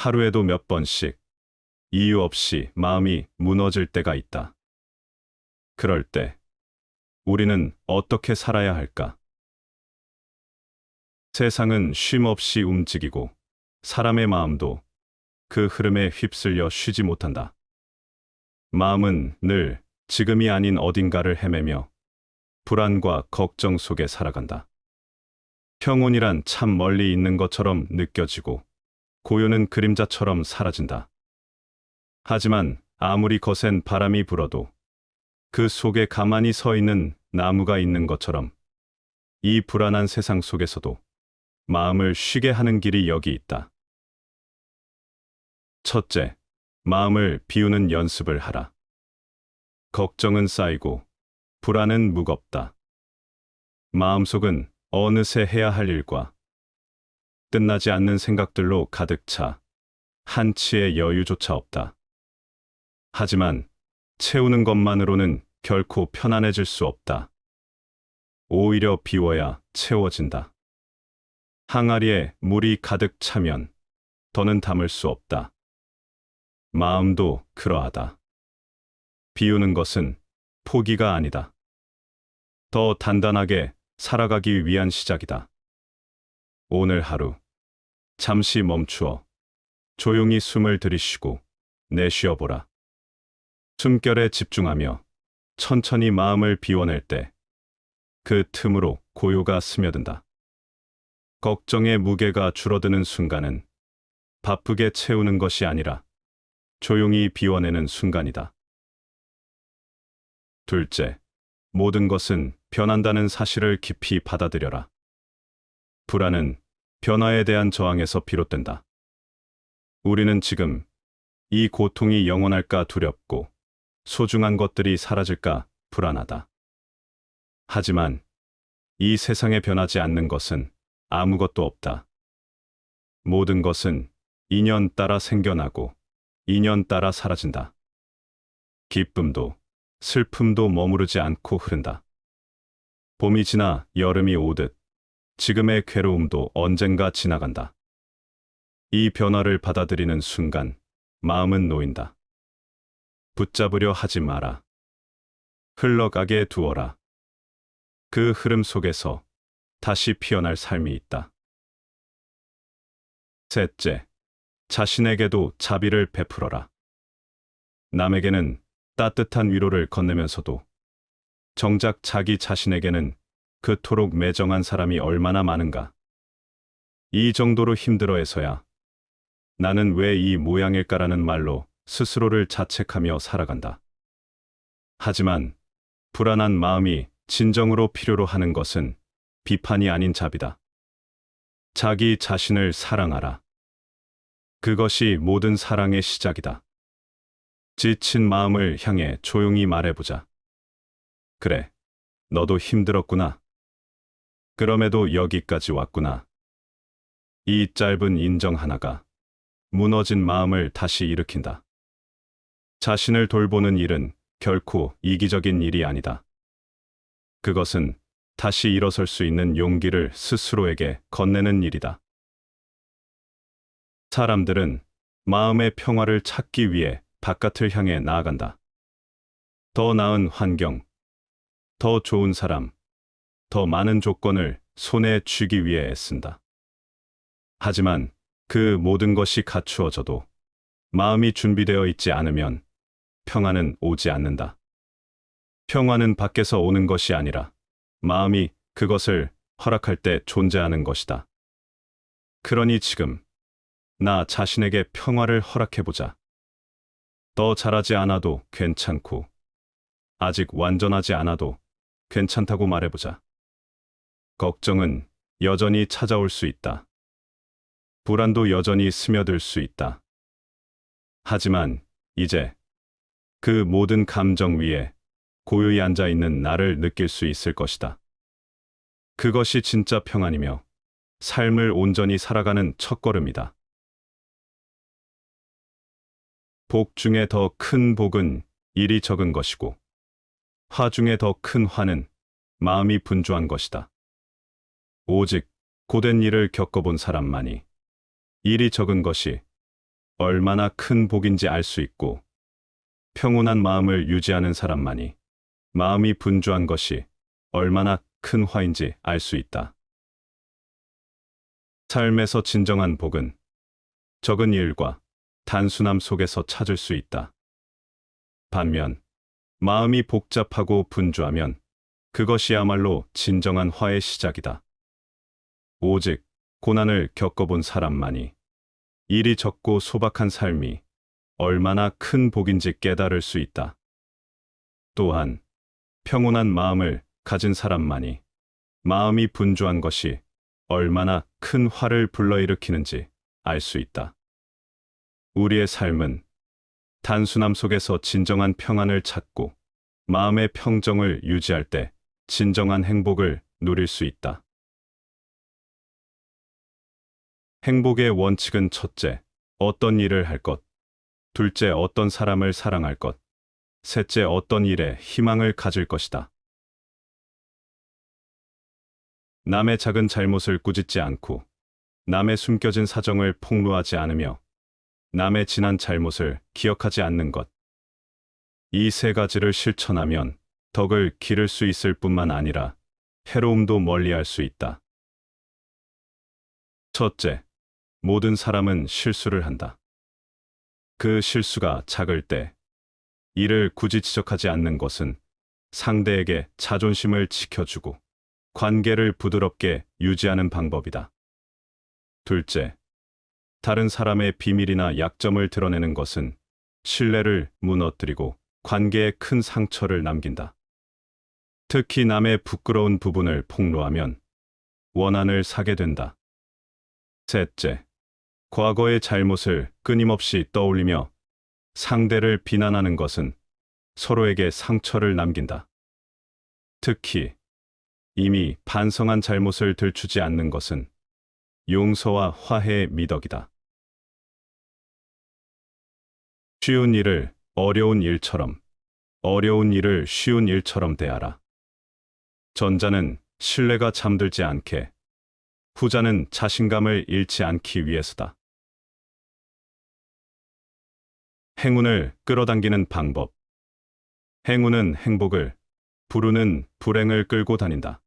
하루에도 몇 번씩 이유 없이 마음이 무너질 때가 있다. 그럴 때 우리는 어떻게 살아야 할까? 세상은 쉼 없이 움직이고 사람의 마음도 그 흐름에 휩쓸려 쉬지 못한다. 마음은 늘 지금이 아닌 어딘가를 헤매며 불안과 걱정 속에 살아간다. 평온이란 참 멀리 있는 것처럼 느껴지고 고요는 그림자처럼 사라진다. 하지만 아무리 거센 바람이 불어도 그 속에 가만히 서 있는 나무가 있는 것처럼 이 불안한 세상 속에서도 마음을 쉬게 하는 길이 여기 있다. 첫째, 마음을 비우는 연습을 하라. 걱정은 쌓이고 불안은 무겁다. 마음속은 어느새 해야 할 일과 끝나지 않는 생각들로 가득 차 한치의 여유조차 없다. 하지만 채우는 것만으로는 결코 편안해질 수 없다. 오히려 비워야 채워진다. 항아리에 물이 가득 차면 더는 담을 수 없다. 마음도 그러하다. 비우는 것은 포기가 아니다. 더 단단하게 살아가기 위한 시작이다. 오늘 하루 잠시 멈추어 조용히 숨을 들이쉬고 내쉬어보라. 숨결에 집중하며 천천히 마음을 비워낼 때 그 틈으로 고요가 스며든다. 걱정의 무게가 줄어드는 순간은 바쁘게 채우는 것이 아니라 조용히 비워내는 순간이다. 둘째, 모든 것은 변한다는 사실을 깊이 받아들여라. 불안은 변화에 대한 저항에서 비롯된다. 우리는 지금 이 고통이 영원할까 두렵고 소중한 것들이 사라질까 불안하다. 하지만 이 세상에 변하지 않는 것은 아무것도 없다. 모든 것은 인연 따라 생겨나고 인연 따라 사라진다. 기쁨도 슬픔도 머무르지 않고 흐른다. 봄이 지나 여름이 오듯 지금의 괴로움도 언젠가 지나간다. 이 변화를 받아들이는 순간 마음은 놓인다. 붙잡으려 하지 마라. 흘러가게 두어라. 그 흐름 속에서 다시 피어날 삶이 있다. 셋째, 자신에게도 자비를 베풀어라. 남에게는 따뜻한 위로를 건네면서도 정작 자기 자신에게는 그토록 매정한 사람이 얼마나 많은가. 이 정도로 힘들어해서야 나는 왜 이 모양일까라는 말로 스스로를 자책하며 살아간다. 하지만 불안한 마음이 진정으로 필요로 하는 것은 비판이 아닌 자비다. 자기 자신을 사랑하라. 그것이 모든 사랑의 시작이다. 지친 마음을 향해 조용히 말해보자. 그래, 너도 힘들었구나. 그럼에도 여기까지 왔구나. 이 짧은 인정 하나가 무너진 마음을 다시 일으킨다. 자신을 돌보는 일은 결코 이기적인 일이 아니다. 그것은 다시 일어설 수 있는 용기를 스스로에게 건네는 일이다. 사람들은 마음의 평화를 찾기 위해 바깥을 향해 나아간다. 더 나은 환경, 더 좋은 사람, 더 많은 조건을 손에 쥐기 위해 애쓴다. 하지만 그 모든 것이 갖추어져도 마음이 준비되어 있지 않으면 평화는 오지 않는다. 평화는 밖에서 오는 것이 아니라 마음이 그것을 허락할 때 존재하는 것이다. 그러니 지금 나 자신에게 평화를 허락해보자. 더 잘하지 않아도 괜찮고 아직 완전하지 않아도 괜찮다고 말해보자. 걱정은 여전히 찾아올 수 있다. 불안도 여전히 스며들 수 있다. 하지만 이제 그 모든 감정 위에 고요히 앉아있는 나를 느낄 수 있을 것이다. 그것이 진짜 평안이며 삶을 온전히 살아가는 첫걸음이다. 복 중에 더 큰 복은 일이 적은 것이고 화 중에 더 큰 화는 마음이 분주한 것이다. 오직 고된 일을 겪어본 사람만이 일이 적은 것이 얼마나 큰 복인지 알 수 있고, 평온한 마음을 유지하는 사람만이 마음이 분주한 것이 얼마나 큰 화인지 알 수 있다. 삶에서 진정한 복은 적은 일과 단순함 속에서 찾을 수 있다. 반면, 마음이 복잡하고 분주하면 그것이야말로 진정한 화의 시작이다. 오직 고난을 겪어본 사람만이 일이 적고 소박한 삶이 얼마나 큰 복인지 깨달을 수 있다. 또한 평온한 마음을 가진 사람만이 마음이 분주한 것이 얼마나 큰 화를 불러일으키는지 알 수 있다. 우리의 삶은 단순함 속에서 진정한 평안을 찾고 마음의 평정을 유지할 때 진정한 행복을 누릴 수 있다. 행복의 원칙은 첫째, 어떤 일을 할 것, 둘째, 어떤 사람을 사랑할 것, 셋째, 어떤 일에 희망을 가질 것이다. 남의 작은 잘못을 꾸짖지 않고, 남의 숨겨진 사정을 폭로하지 않으며, 남의 지난 잘못을 기억하지 않는 것. 이 세 가지를 실천하면 덕을 기를 수 있을 뿐만 아니라 해로움도 멀리할 수 있다. 첫째, 모든 사람은 실수를 한다. 그 실수가 작을 때 이를 굳이 지적하지 않는 것은 상대에게 자존심을 지켜주고 관계를 부드럽게 유지하는 방법이다. 둘째, 다른 사람의 비밀이나 약점을 드러내는 것은 신뢰를 무너뜨리고 관계에 큰 상처를 남긴다. 특히 남의 부끄러운 부분을 폭로하면 원한을 사게 된다. 셋째, 과거의 잘못을 끊임없이 떠올리며 상대를 비난하는 것은 서로에게 상처를 남긴다. 특히 이미 반성한 잘못을 들추지 않는 것은 용서와 화해의 미덕이다. 쉬운 일을 어려운 일처럼, 어려운 일을 쉬운 일처럼 대하라. 전자는 신뢰가 잠들지 않게, 후자는 자신감을 잃지 않기 위해서다. 행운을 끌어당기는 방법. 행운은 행복을, 불운은 불행을 끌고 다닌다.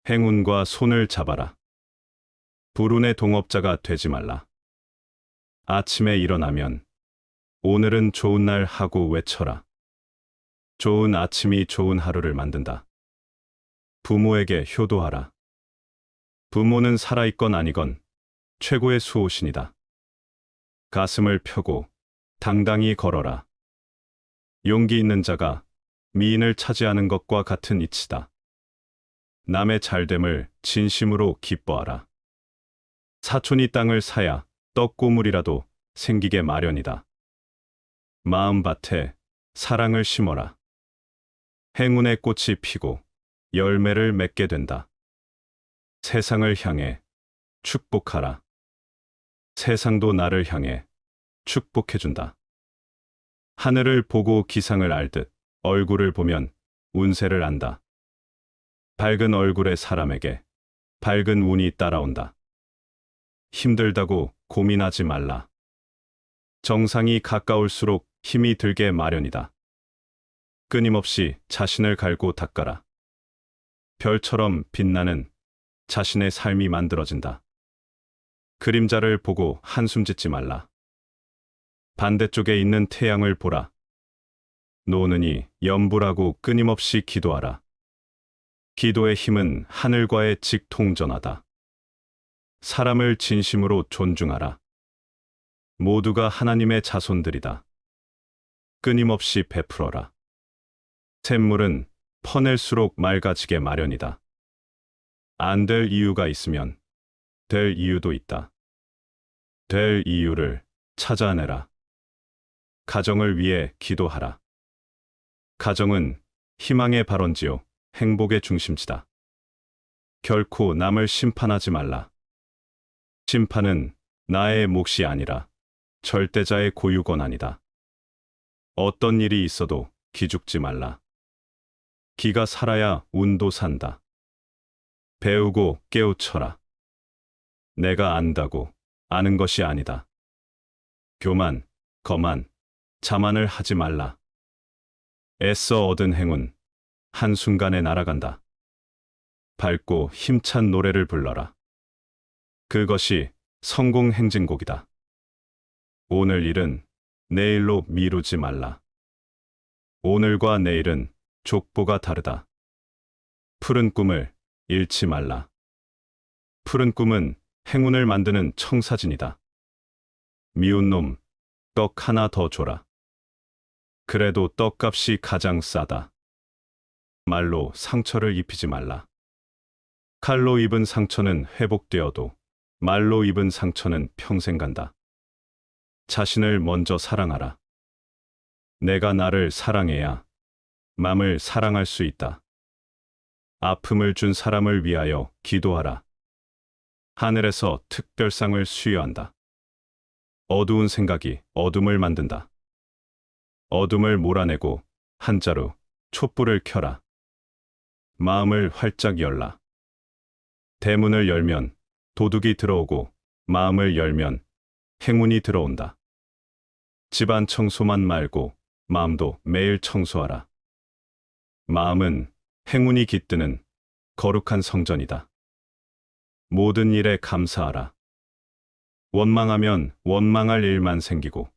행운과 손을 잡아라. 불운의 동업자가 되지 말라. 아침에 일어나면 오늘은 좋은 날 하고 외쳐라. 좋은 아침이 좋은 하루를 만든다. 부모에게 효도하라. 부모는 살아있건 아니건 최고의 수호신이다. 가슴을 펴고 당당히 걸어라. 용기 있는 자가 미인을 차지하는 것과 같은 이치다. 남의 잘됨을 진심으로 기뻐하라. 사촌이 땅을 사야 떡고물이라도 생기게 마련이다. 마음밭에 사랑을 심어라. 행운의 꽃이 피고 열매를 맺게 된다. 세상을 향해 축복하라. 세상도 나를 향해 축복해준다. 하늘을 보고 기상을 알듯 얼굴을 보면 운세를 안다. 밝은 얼굴의 사람에게 밝은 운이 따라온다. 힘들다고 고민하지 말라. 정상이 가까울수록 힘이 들게 마련이다. 끊임없이 자신을 갈고 닦아라. 별처럼 빛나는 자신의 삶이 만들어진다. 그림자를 보고 한숨 짓지 말라. 반대쪽에 있는 태양을 보라. 노는이 염불하고 끊임없이 기도하라. 기도의 힘은 하늘과의 직통전하다. 사람을 진심으로 존중하라. 모두가 하나님의 자손들이다. 끊임없이 베풀어라. 샘물은 퍼낼수록 맑아지게 마련이다. 안 될 이유가 있으면 될 이유도 있다. 될 이유를 찾아내라. 가정을 위해 기도하라. 가정은 희망의 발원지요 행복의 중심지다. 결코 남을 심판하지 말라. 심판은 나의 몫이 아니라 절대자의 고유 권한이다. 어떤 일이 있어도 기죽지 말라. 기가 살아야 운도 산다. 배우고 깨우쳐라. 내가 안다고 아는 것이 아니다. 교만, 거만, 자만을 하지 말라. 애써 얻은 행운, 한순간에 날아간다. 밝고 힘찬 노래를 불러라. 그것이 성공 행진곡이다. 오늘 일은 내일로 미루지 말라. 오늘과 내일은 족보가 다르다. 푸른 꿈을 잃지 말라. 푸른 꿈은 행운을 만드는 청사진이다. 미운 놈, 떡 하나 더 줘라. 그래도 떡값이 가장 싸다. 말로 상처를 입히지 말라. 칼로 입은 상처는 회복되어도 말로 입은 상처는 평생 간다. 자신을 먼저 사랑하라. 내가 나를 사랑해야 맘을 사랑할 수 있다. 아픔을 준 사람을 위하여 기도하라. 하늘에서 특별상을 수여한다. 어두운 생각이 어둠을 만든다. 어둠을 몰아내고 한자로 촛불을 켜라. 마음을 활짝 열라. 대문을 열면 도둑이 들어오고 마음을 열면 행운이 들어온다. 집안 청소만 말고 마음도 매일 청소하라. 마음은 행운이 깃드는 거룩한 성전이다. 모든 일에 감사하라. 원망하면 원망할 일만 생기고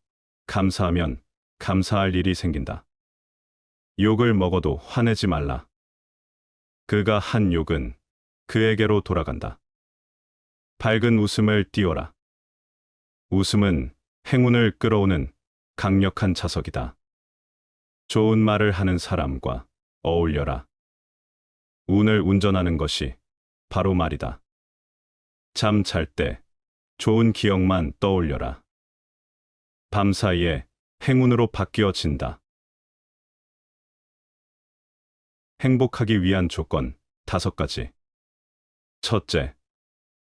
감사하면 감사할 일이 생긴다. 욕을 먹어도 화내지 말라. 그가 한 욕은 그에게로 돌아간다. 밝은 웃음을 띄워라. 웃음은 행운을 끌어오는 강력한 자석이다. 좋은 말을 하는 사람과 어울려라. 운을 운전하는 것이 바로 말이다. 잠 잘 때 좋은 기억만 떠올려라. 밤사이에 행운으로 바뀌어진다. 행복하기 위한 조건 5가지. 첫째,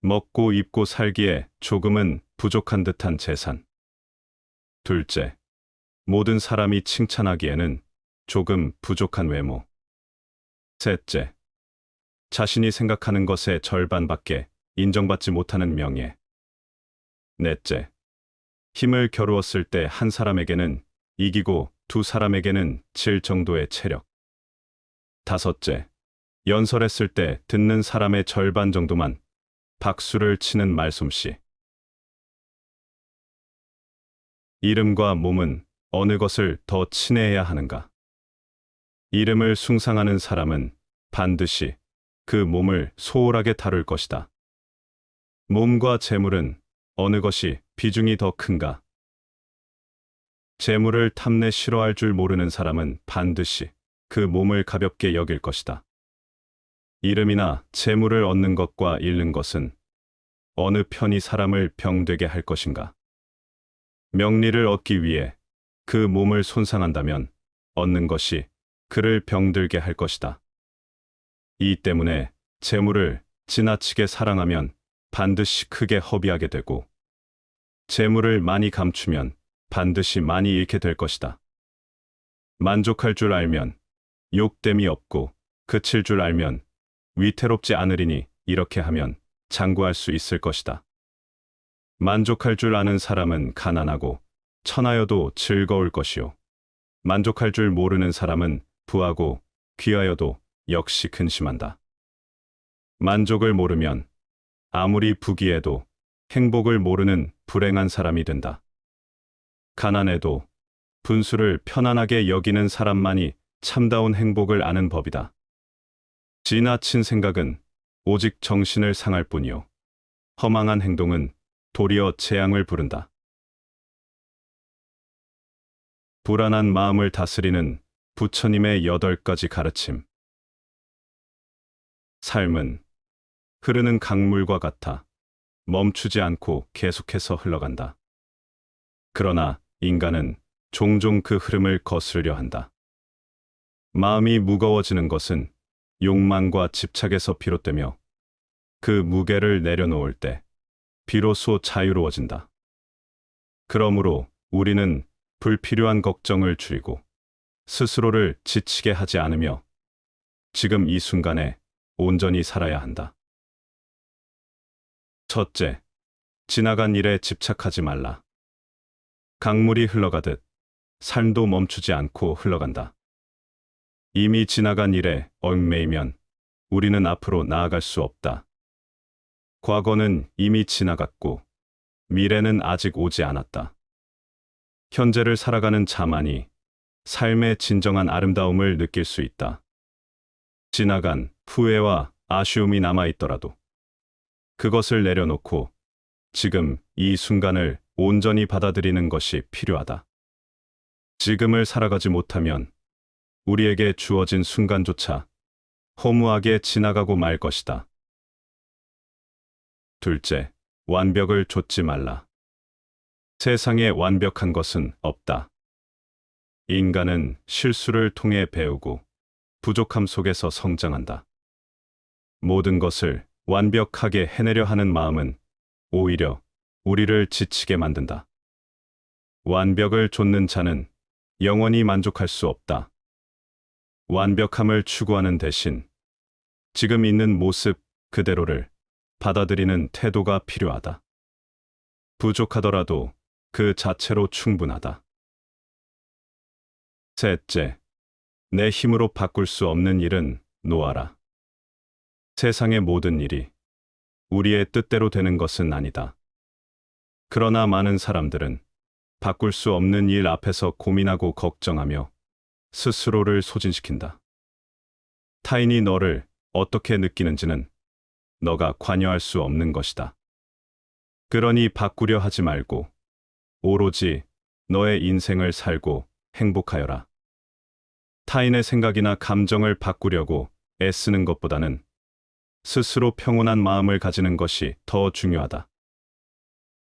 먹고 입고 살기에 조금은 부족한 듯한 재산. 둘째, 모든 사람이 칭찬하기에는 조금 부족한 외모. 셋째, 자신이 생각하는 것의 절반밖에 인정받지 못하는 명예. 넷째, 힘을 겨루었을 때 한 사람에게는 이기고 2사람에게는 질 정도의 체력. 다섯째, 연설했을 때 듣는 사람의 절반 정도만 박수를 치는 말솜씨. 이름과 몸은 어느 것을 더 친애해야 하는가? 이름을 숭상하는 사람은 반드시 그 몸을 소홀하게 다룰 것이다. 몸과 재물은 어느 것이 비중이 더 큰가? 재물을 탐내 싫어할 줄 모르는 사람은 반드시 그 몸을 가볍게 여길 것이다. 이름이나 재물을 얻는 것과 잃는 것은 어느 편이 사람을 병되게 할 것인가? 명리를 얻기 위해 그 몸을 손상한다면 얻는 것이 그를 병들게 할 것이다. 이 때문에 재물을 지나치게 사랑하면 반드시 크게 허비하게 되고 재물을 많이 감추면 반드시 많이 잃게 될 것이다. 만족할 줄 알면 욕됨이 없고 그칠 줄 알면 위태롭지 않으리니 이렇게 하면 장구할 수 있을 것이다. 만족할 줄 아는 사람은 가난하고 천하여도 즐거울 것이요. 만족할 줄 모르는 사람은 부하고 귀하여도 역시 근심한다. 만족을 모르면 아무리 부귀해도 행복을 모르는 불행한 사람이 된다. 가난해도 분수를 편안하게 여기는 사람만이 참다운 행복을 아는 법이다. 지나친 생각은 오직 정신을 상할 뿐이요. 허망한 행동은 도리어 재앙을 부른다. 불안한 마음을 다스리는 부처님의 8가지 가르침. 삶은 흐르는 강물과 같아 멈추지 않고 계속해서 흘러간다. 그러나 인간은 종종 그 흐름을 거스르려 한다. 마음이 무거워지는 것은 욕망과 집착에서 비롯되며 그 무게를 내려놓을 때 비로소 자유로워진다. 그러므로 우리는 불필요한 걱정을 줄이고 스스로를 지치게 하지 않으며 지금 이 순간에 온전히 살아야 한다. 첫째, 지나간 일에 집착하지 말라. 강물이 흘러가듯 삶도 멈추지 않고 흘러간다. 이미 지나간 일에 얽매이면 우리는 앞으로 나아갈 수 없다. 과거는 이미 지나갔고 미래는 아직 오지 않았다. 현재를 살아가는 자만이 삶의 진정한 아름다움을 느낄 수 있다. 지나간 후회와 아쉬움이 남아있더라도 그것을 내려놓고 지금 이 순간을 온전히 받아들이는 것이 필요하다. 지금을 살아가지 못하면 우리에게 주어진 순간조차 허무하게 지나가고 말 것이다. 둘째, 완벽을 좇지 말라. 세상에 완벽한 것은 없다. 인간은 실수를 통해 배우고 부족함 속에서 성장한다. 모든 것을 완벽하게 해내려 하는 마음은 오히려 우리를 지치게 만든다. 완벽을 좇는 자는 영원히 만족할 수 없다. 완벽함을 추구하는 대신 지금 있는 모습 그대로를 받아들이는 태도가 필요하다. 부족하더라도 그 자체로 충분하다. 셋째, 내 힘으로 바꿀 수 없는 일은 놓아라. 세상의 모든 일이 우리의 뜻대로 되는 것은 아니다. 그러나 많은 사람들은 바꿀 수 없는 일 앞에서 고민하고 걱정하며 스스로를 소진시킨다. 타인이 너를 어떻게 느끼는지는 너가 관여할 수 없는 것이다. 그러니 바꾸려 하지 말고 오로지 너의 인생을 살고 행복하여라. 타인의 생각이나 감정을 바꾸려고 애쓰는 것보다는 스스로 평온한 마음을 가지는 것이 더 중요하다.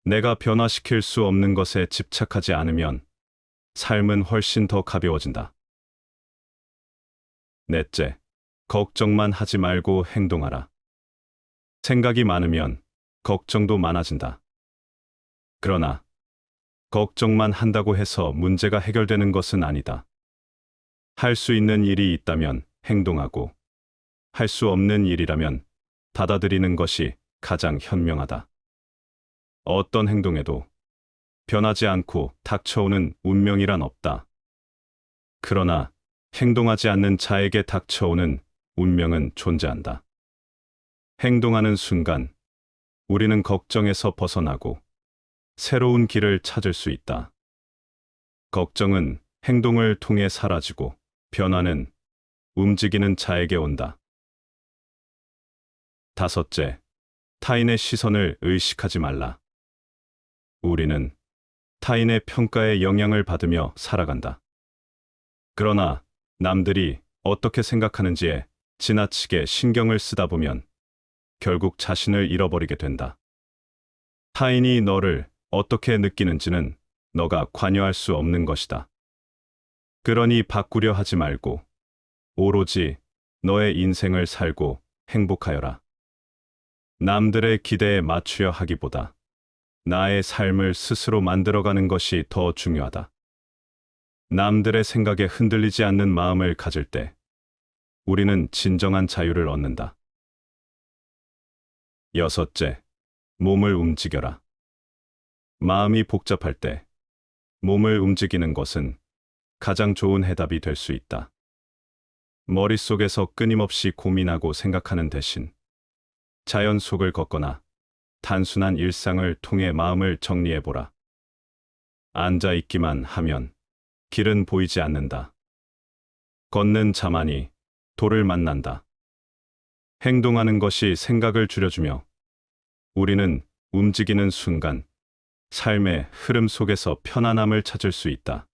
내가 변화시킬 수 없는 것에 집착하지 않으면 삶은 훨씬 더 가벼워진다. 넷째, 걱정만 하지 말고 행동하라. 생각이 많으면 걱정도 많아진다. 그러나 걱정만 한다고 해서 문제가 해결되는 것은 아니다. 할 수 있는 일이 있다면 행동하고 할 수 없는 일이라면 받아들이는 것이 가장 현명하다. 어떤 행동에도 변하지 않고 닥쳐오는 운명이란 없다. 그러나 행동하지 않는 자에게 닥쳐오는 운명은 존재한다. 행동하는 순간 우리는 걱정에서 벗어나고 새로운 길을 찾을 수 있다. 걱정은 행동을 통해 사라지고 변화는 움직이는 자에게 온다. 다섯째, 타인의 시선을 의식하지 말라. 우리는 타인의 평가에 영향을 받으며 살아간다. 그러나 남들이 어떻게 생각하는지에 지나치게 신경을 쓰다 보면 결국 자신을 잃어버리게 된다. 타인이 너를 어떻게 느끼는지는 너가 관여할 수 없는 것이다. 그러니 바꾸려 하지 말고 오로지 너의 인생을 살고 행복하여라. 남들의 기대에 맞추려 하기보다 나의 삶을 스스로 만들어가는 것이 더 중요하다. 남들의 생각에 흔들리지 않는 마음을 가질 때 우리는 진정한 자유를 얻는다. 여섯째, 몸을 움직여라. 마음이 복잡할 때 몸을 움직이는 것은 가장 좋은 해답이 될 수 있다. 머릿속에서 끊임없이 고민하고 생각하는 대신 자연 속을 걷거나 단순한 일상을 통해 마음을 정리해보라. 앉아 있기만 하면 길은 보이지 않는다. 걷는 자만이 도를 만난다. 행동하는 것이 생각을 줄여주며 우리는 움직이는 순간 삶의 흐름 속에서 편안함을 찾을 수 있다.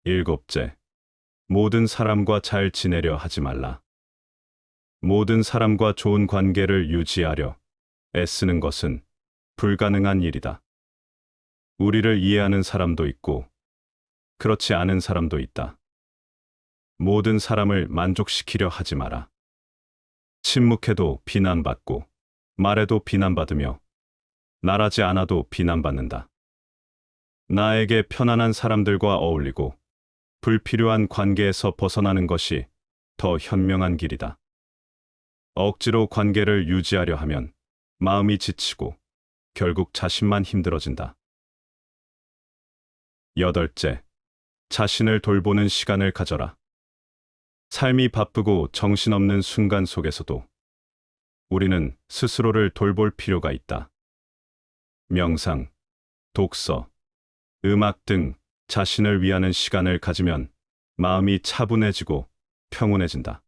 일곱째, 모든 사람과 잘 지내려 하지 말라. 모든 사람과 좋은 관계를 유지하려 애쓰는 것은 불가능한 일이다. 우리를 이해하는 사람도 있고 그렇지 않은 사람도 있다. 모든 사람을 만족시키려 하지 마라. 침묵해도 비난받고 말해도 비난받으며 말하지 않아도 비난받는다. 나에게 편안한 사람들과 어울리고 불필요한 관계에서 벗어나는 것이 더 현명한 길이다. 억지로 관계를 유지하려 하면 마음이 지치고 결국 자신만 힘들어진다. 8째, 자신을 돌보는 시간을 가져라. 삶이 바쁘고 정신없는 순간 속에서도 우리는 스스로를 돌볼 필요가 있다. 명상, 독서, 음악 등 자신을 위하는 시간을 가지면 마음이 차분해지고 평온해진다.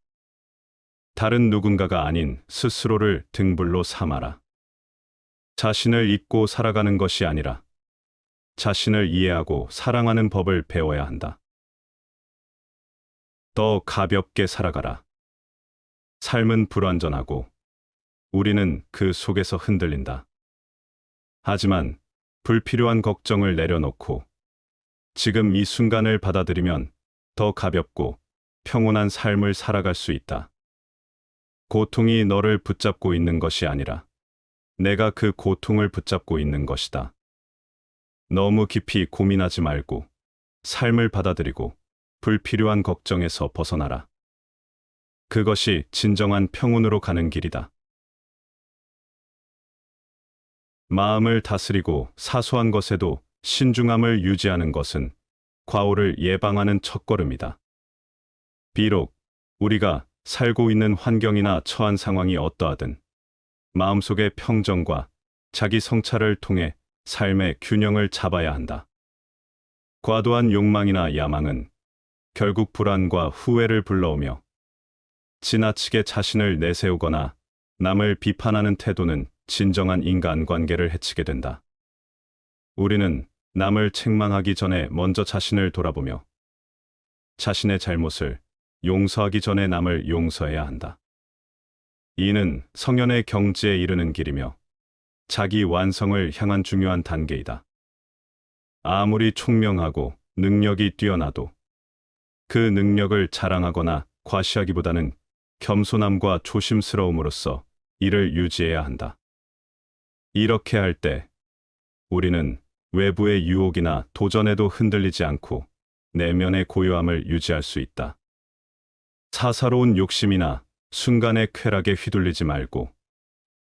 다른 누군가가 아닌 스스로를 등불로 삼아라. 자신을 잊고 살아가는 것이 아니라 자신을 이해하고 사랑하는 법을 배워야 한다. 더 가볍게 살아가라. 삶은 불완전하고 우리는 그 속에서 흔들린다. 하지만 불필요한 걱정을 내려놓고 지금 이 순간을 받아들이면 더 가볍고 평온한 삶을 살아갈 수 있다. 고통이 너를 붙잡고 있는 것이 아니라 내가 그 고통을 붙잡고 있는 것이다. 너무 깊이 고민하지 말고 삶을 받아들이고 불필요한 걱정에서 벗어나라. 그것이 진정한 평온으로 가는 길이다. 마음을 다스리고 사소한 것에도 신중함을 유지하는 것은 과오를 예방하는 첫걸음이다. 비록 우리가 살고 있는 환경이나 처한 상황이 어떠하든 마음속의 평정과 자기 성찰을 통해 삶의 균형을 잡아야 한다. 과도한 욕망이나 야망은 결국 불안과 후회를 불러오며 지나치게 자신을 내세우거나 남을 비판하는 태도는 진정한 인간관계를 해치게 된다. 우리는 남을 책망하기 전에 먼저 자신을 돌아보며 자신의 잘못을 용서하기 전에 남을 용서해야 한다. 이는 성현의 경지에 이르는 길이며 자기 완성을 향한 중요한 단계이다. 아무리 총명하고 능력이 뛰어나도 그 능력을 자랑하거나 과시하기보다는 겸손함과 조심스러움으로써 이를 유지해야 한다. 이렇게 할 때 우리는 외부의 유혹이나 도전에도 흔들리지 않고 내면의 고요함을 유지할 수 있다. 사사로운 욕심이나 순간의 쾌락에 휘둘리지 말고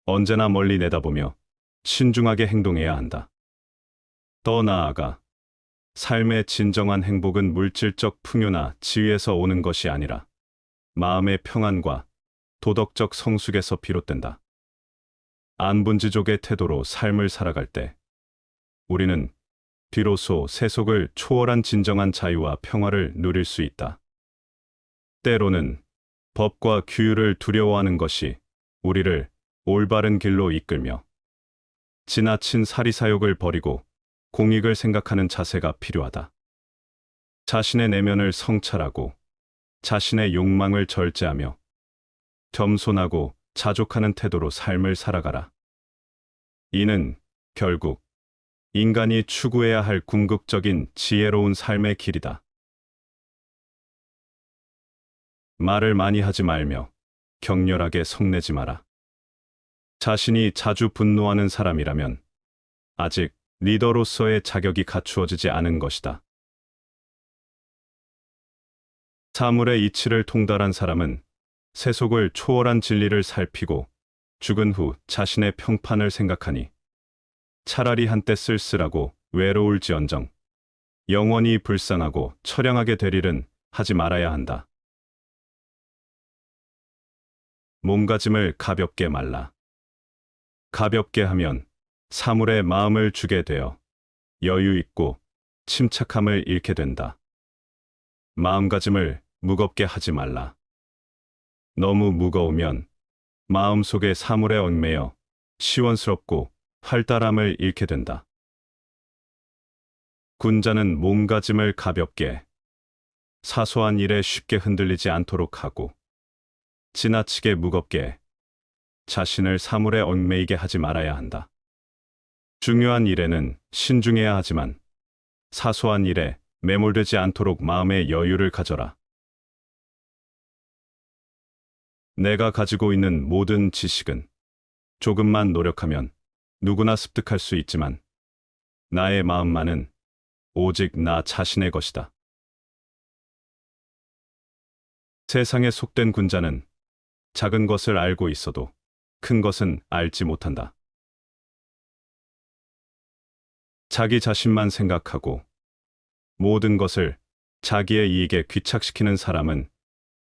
언제나 멀리 내다보며 신중하게 행동해야 한다. 더 나아가 삶의 진정한 행복은 물질적 풍요나 지위에서 오는 것이 아니라 마음의 평안과 도덕적 성숙에서 비롯된다. 안분지족의 태도로 삶을 살아갈 때 우리는 비로소 세속을 초월한 진정한 자유와 평화를 누릴 수 있다. 때로는 법과 규율을 두려워하는 것이 우리를 올바른 길로 이끌며 지나친 사리사욕을 버리고 공익을 생각하는 자세가 필요하다. 자신의 내면을 성찰하고 자신의 욕망을 절제하며 겸손하고 자족하는 태도로 삶을 살아가라. 이는 결국 인간이 추구해야 할 궁극적인 지혜로운 삶의 길이다. 말을 많이 하지 말며 격렬하게 성내지 마라. 자신이 자주 분노하는 사람이라면 아직 리더로서의 자격이 갖추어지지 않은 것이다. 사물의 이치를 통달한 사람은 세속을 초월한 진리를 살피고 죽은 후 자신의 평판을 생각하니 차라리 한때 쓸쓸하고 외로울지언정 영원히 불쌍하고 처량하게 될 일은 하지 말아야 한다. 몸가짐을 가볍게 말라. 가볍게 하면 사물에 마음을 주게 되어 여유 있고 침착함을 잃게 된다. 마음가짐을 무겁게 하지 말라. 너무 무거우면 마음속의 사물에 얽매여 시원스럽고 활달함을 잃게 된다. 군자는 몸가짐을 가볍게, 사소한 일에 쉽게 흔들리지 않도록 하고 지나치게 무겁게 자신을 사물에 얽매이게 하지 말아야 한다. 중요한 일에는 신중해야 하지만 사소한 일에 매몰되지 않도록 마음의 여유를 가져라. 내가 가지고 있는 모든 지식은 조금만 노력하면 누구나 습득할 수 있지만 나의 마음만은 오직 나 자신의 것이다. 세상에 속된 군자는 작은 것을 알고 있어도 큰 것은 알지 못한다. 자기 자신만 생각하고 모든 것을 자기의 이익에 귀착시키는 사람은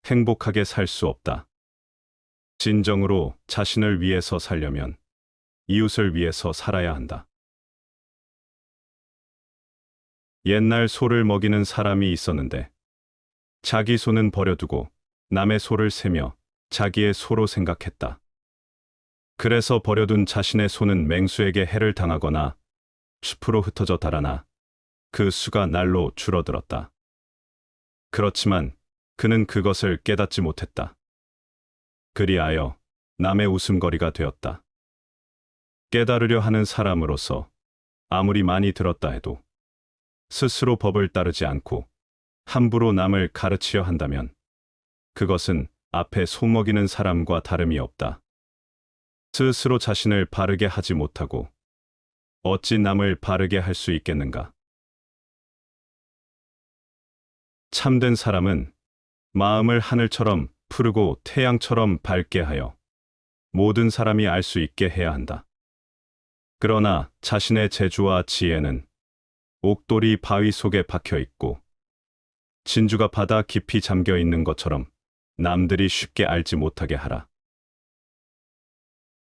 행복하게 살 수 없다. 진정으로 자신을 위해서 살려면 이웃을 위해서 살아야 한다. 옛날 소를 먹이는 사람이 있었는데 자기 소는 버려두고 남의 소를 세며 자기의 소로 생각했다. 그래서 버려둔 자신의 소는 맹수에게 해를 당하거나 숲으로 흩어져 달아나 그 수가 날로 줄어들었다. 그렇지만 그는 그것을 깨닫지 못했다. 그리하여 남의 웃음거리가 되었다. 깨달으려 하는 사람으로서 아무리 많이 들었다 해도 스스로 법을 따르지 않고 함부로 남을 가르치려 한다면 그것은 앞에 소먹이는 사람과 다름이 없다. 스스로 자신을 바르게 하지 못하고 어찌 남을 바르게 할 수 있겠는가? 참된 사람은 마음을 하늘처럼 푸르고 태양처럼 밝게 하여 모든 사람이 알 수 있게 해야 한다. 그러나 자신의 재주와 지혜는 옥돌이 바위 속에 박혀 있고 진주가 바다 깊이 잠겨 있는 것처럼 남들이 쉽게 알지 못하게 하라.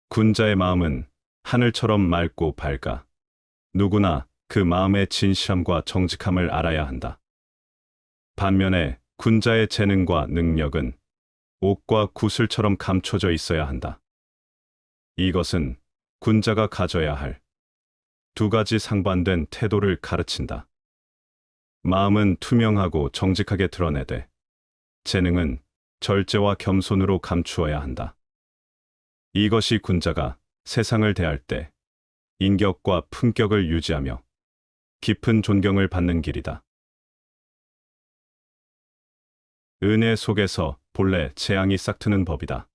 군자의 마음은 하늘처럼 맑고 밝아 누구나 그 마음의 진실함과 정직함을 알아야 한다. 반면에 군자의 재능과 능력은 옥과 구슬처럼 감춰져 있어야 한다. 이것은 군자가 가져야 할 두 가지 상반된 태도를 가르친다. 마음은 투명하고 정직하게 드러내되 재능은 절제와 겸손으로 감추어야 한다. 이것이 군자가 세상을 대할 때 인격과 품격을 유지하며 깊은 존경을 받는 길이다. 은혜 속에서 본래 재앙이 싹트는 법이다.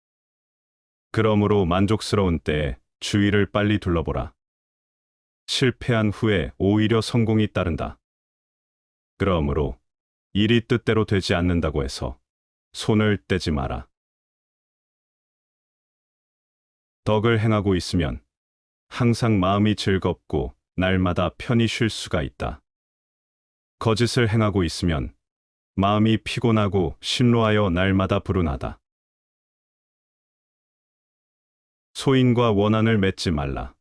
그러므로 만족스러운 때에 주위를 빨리 둘러보라. 실패한 후에 오히려 성공이 따른다. 그러므로 일이 뜻대로 되지 않는다고 해서 손을 떼지 마라. 덕을 행하고 있으면 항상 마음이 즐겁고 날마다 편히 쉴 수가 있다. 거짓을 행하고 있으면 마음이 피곤하고 심로하여 날마다 불운하다. 소인과 원한을 맺지 말라.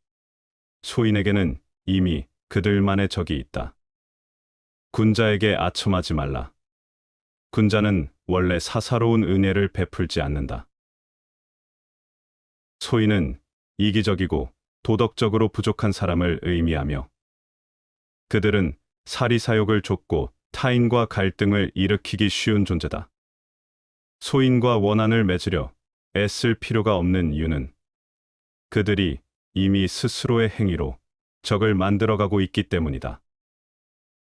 소인에게는 이미 그들만의 적이 있다. 군자에게 아첨하지 말라. 군자는 원래 사사로운 은혜를 베풀지 않는다. 소인은 이기적이고 도덕적으로 부족한 사람을 의미하며 그들은 사리사욕을 좇고 타인과 갈등을 일으키기 쉬운 존재다. 소인과 원한을 맺으려 애쓸 필요가 없는 이유는 그들이 이미 스스로의 행위로 적을 만들어가고 있기 때문이다.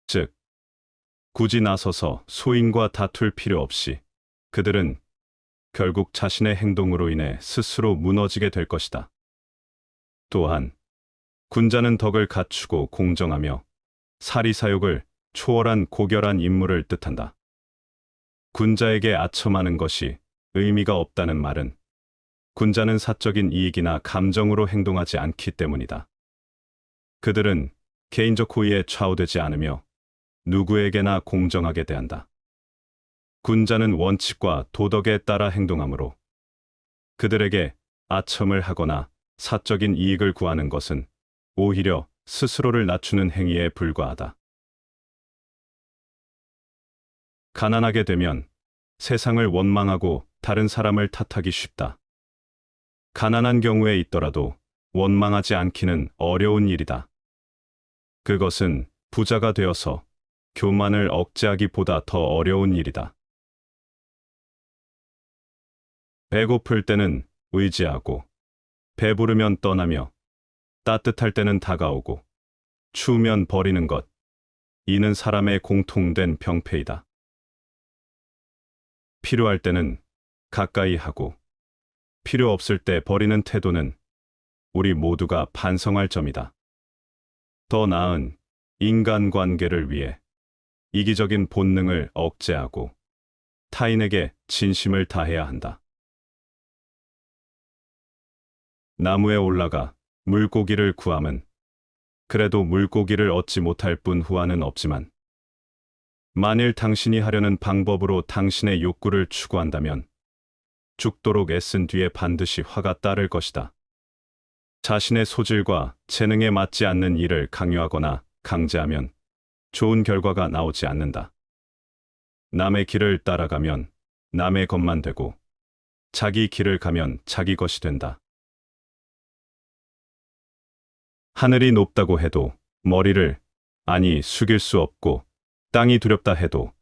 즉, 굳이 나서서 소인과 다툴 필요 없이 그들은 결국 자신의 행동으로 인해 스스로 무너지게 될 것이다. 또한 군자는 덕을 갖추고 공정하며 사리사욕을 초월한 고결한 인물을 뜻한다. 군자에게 아첨하는 것이 의미가 없다는 말은 군자는 사적인 이익이나 감정으로 행동하지 않기 때문이다. 그들은 개인적 호의에 좌우되지 않으며 누구에게나 공정하게 대한다. 군자는 원칙과 도덕에 따라 행동하므로 그들에게 아첨을 하거나 사적인 이익을 구하는 것은 오히려 스스로를 낮추는 행위에 불과하다. 가난하게 되면 세상을 원망하고 다른 사람을 탓하기 쉽다. 가난한 경우에 있더라도 원망하지 않기는 어려운 일이다. 그것은 부자가 되어서 교만을 억제하기보다 더 어려운 일이다. 배고플 때는 의지하고 배부르면 떠나며 따뜻할 때는 다가오고 추우면 버리는 것, 이는 사람의 공통된 병폐이다. 필요할 때는 가까이 하고 필요 없을 때 버리는 태도는 우리 모두가 반성할 점이다. 더 나은 인간관계를 위해 이기적인 본능을 억제하고 타인에게 진심을 다해야 한다. 나무에 올라가 물고기를 구함은 그래도 물고기를 얻지 못할 뿐 후환은 없지만 만일 당신이 하려는 방법으로 당신의 욕구를 추구한다면 죽도록 애쓴 뒤에 반드시 화가 따를 것이다. 자신의 소질과 재능에 맞지 않는 일을 강요하거나 강제하면 좋은 결과가 나오지 않는다. 남의 길을 따라가면 남의 것만 되고 자기 길을 가면 자기 것이 된다. 하늘이 높다고 해도 머리를 숙일 수 없고 땅이 두렵다 해도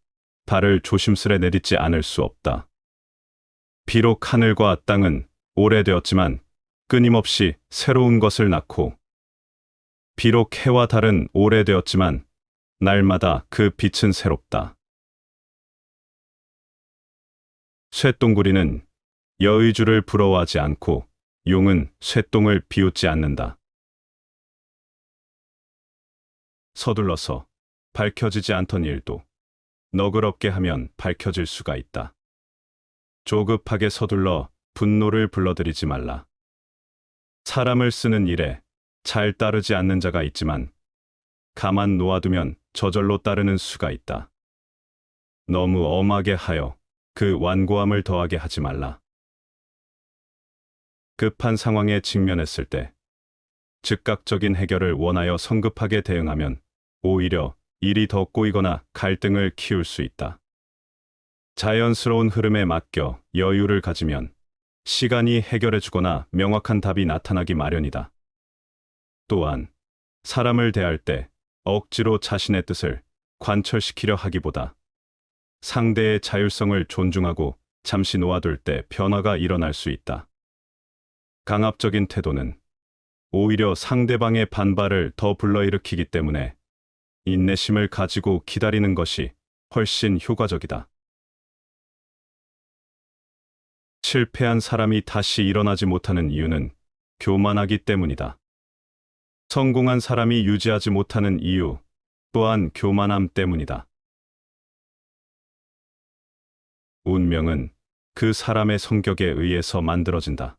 발을 조심스레 내딛지 않을 수 없다. 비록 하늘과 땅은 오래되었지만 끊임없이 새로운 것을 낳고 비록 해와 달은 오래되었지만 날마다 그 빛은 새롭다. 쇠똥구리는 여의주를 부러워하지 않고 용은 쇠똥을 비웃지 않는다. 서둘러서 밝혀지지 않던 일도 너그럽게 하면 밝혀질 수가 있다. 조급하게 서둘러 분노를 불러들이지 말라. 사람을 쓰는 일에 잘 따르지 않는 자가 있지만 가만 놓아두면 저절로 따르는 수가 있다. 너무 엄하게 하여 그 완고함을 더하게 하지 말라. 급한 상황에 직면했을 때 즉각적인 해결을 원하여 성급하게 대응하면 오히려 일이 더 꼬이거나 갈등을 키울 수 있다. 자연스러운 흐름에 맡겨 여유를 가지면 시간이 해결해주거나 명확한 답이 나타나기 마련이다. 또한 사람을 대할 때 억지로 자신의 뜻을 관철시키려 하기보다 상대의 자율성을 존중하고 잠시 놓아둘 때 변화가 일어날 수 있다. 강압적인 태도는 오히려 상대방의 반발을 더 불러일으키기 때문에 인내심을 가지고 기다리는 것이 훨씬 효과적이다. 실패한 사람이 다시 일어나지 못하는 이유는 교만하기 때문이다. 성공한 사람이 유지하지 못하는 이유 또한 교만함 때문이다. 운명은 그 사람의 성격에 의해서 만들어진다.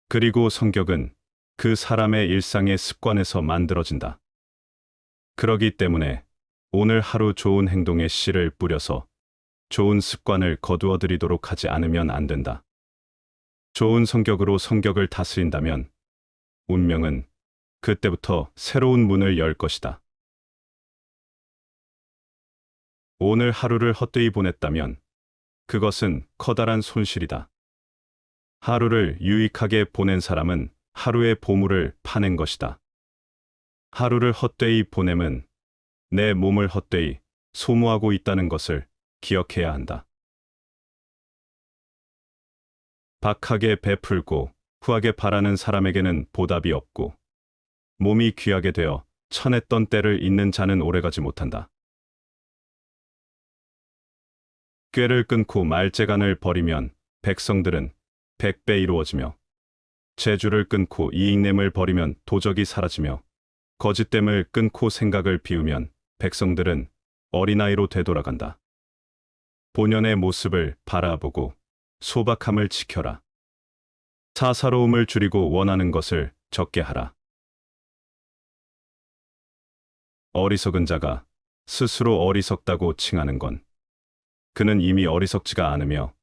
그리고 성격은 그 사람의 일상의 습관에서 만들어진다. 그러기 때문에 오늘 하루 좋은 행동의 씨를 뿌려서 좋은 습관을 거두어들이도록 하지 않으면 안 된다. 좋은 성격으로 성격을 다스린다면 운명은 그때부터 새로운 문을 열 것이다. 오늘 하루를 헛되이 보냈다면 그것은 커다란 손실이다. 하루를 유익하게 보낸 사람은 하루의 보물을 파낸 것이다. 하루를 헛되이 보냄은 내 몸을 헛되이 소모하고 있다는 것을 기억해야 한다. 박하게 베풀고 후하게 바라는 사람에게는 보답이 없고 몸이 귀하게 되어 천했던 때를 잇는 자는 오래가지 못한다. 꾀를 끊고 말재간을 버리면 백성들은 100배 이루어지며 재주를 끊고 이익냄을 버리면 도적이 사라지며 거짓됨을 끊고 생각을 비우면 백성들은 어린아이로 되돌아간다. 본연의 모습을 바라보고 소박함을 지켜라. 사사로움을 줄이고 원하는 것을 적게 하라. 어리석은 자가 스스로 어리석다고 칭하는 건 그는 이미 어리석지가 않으며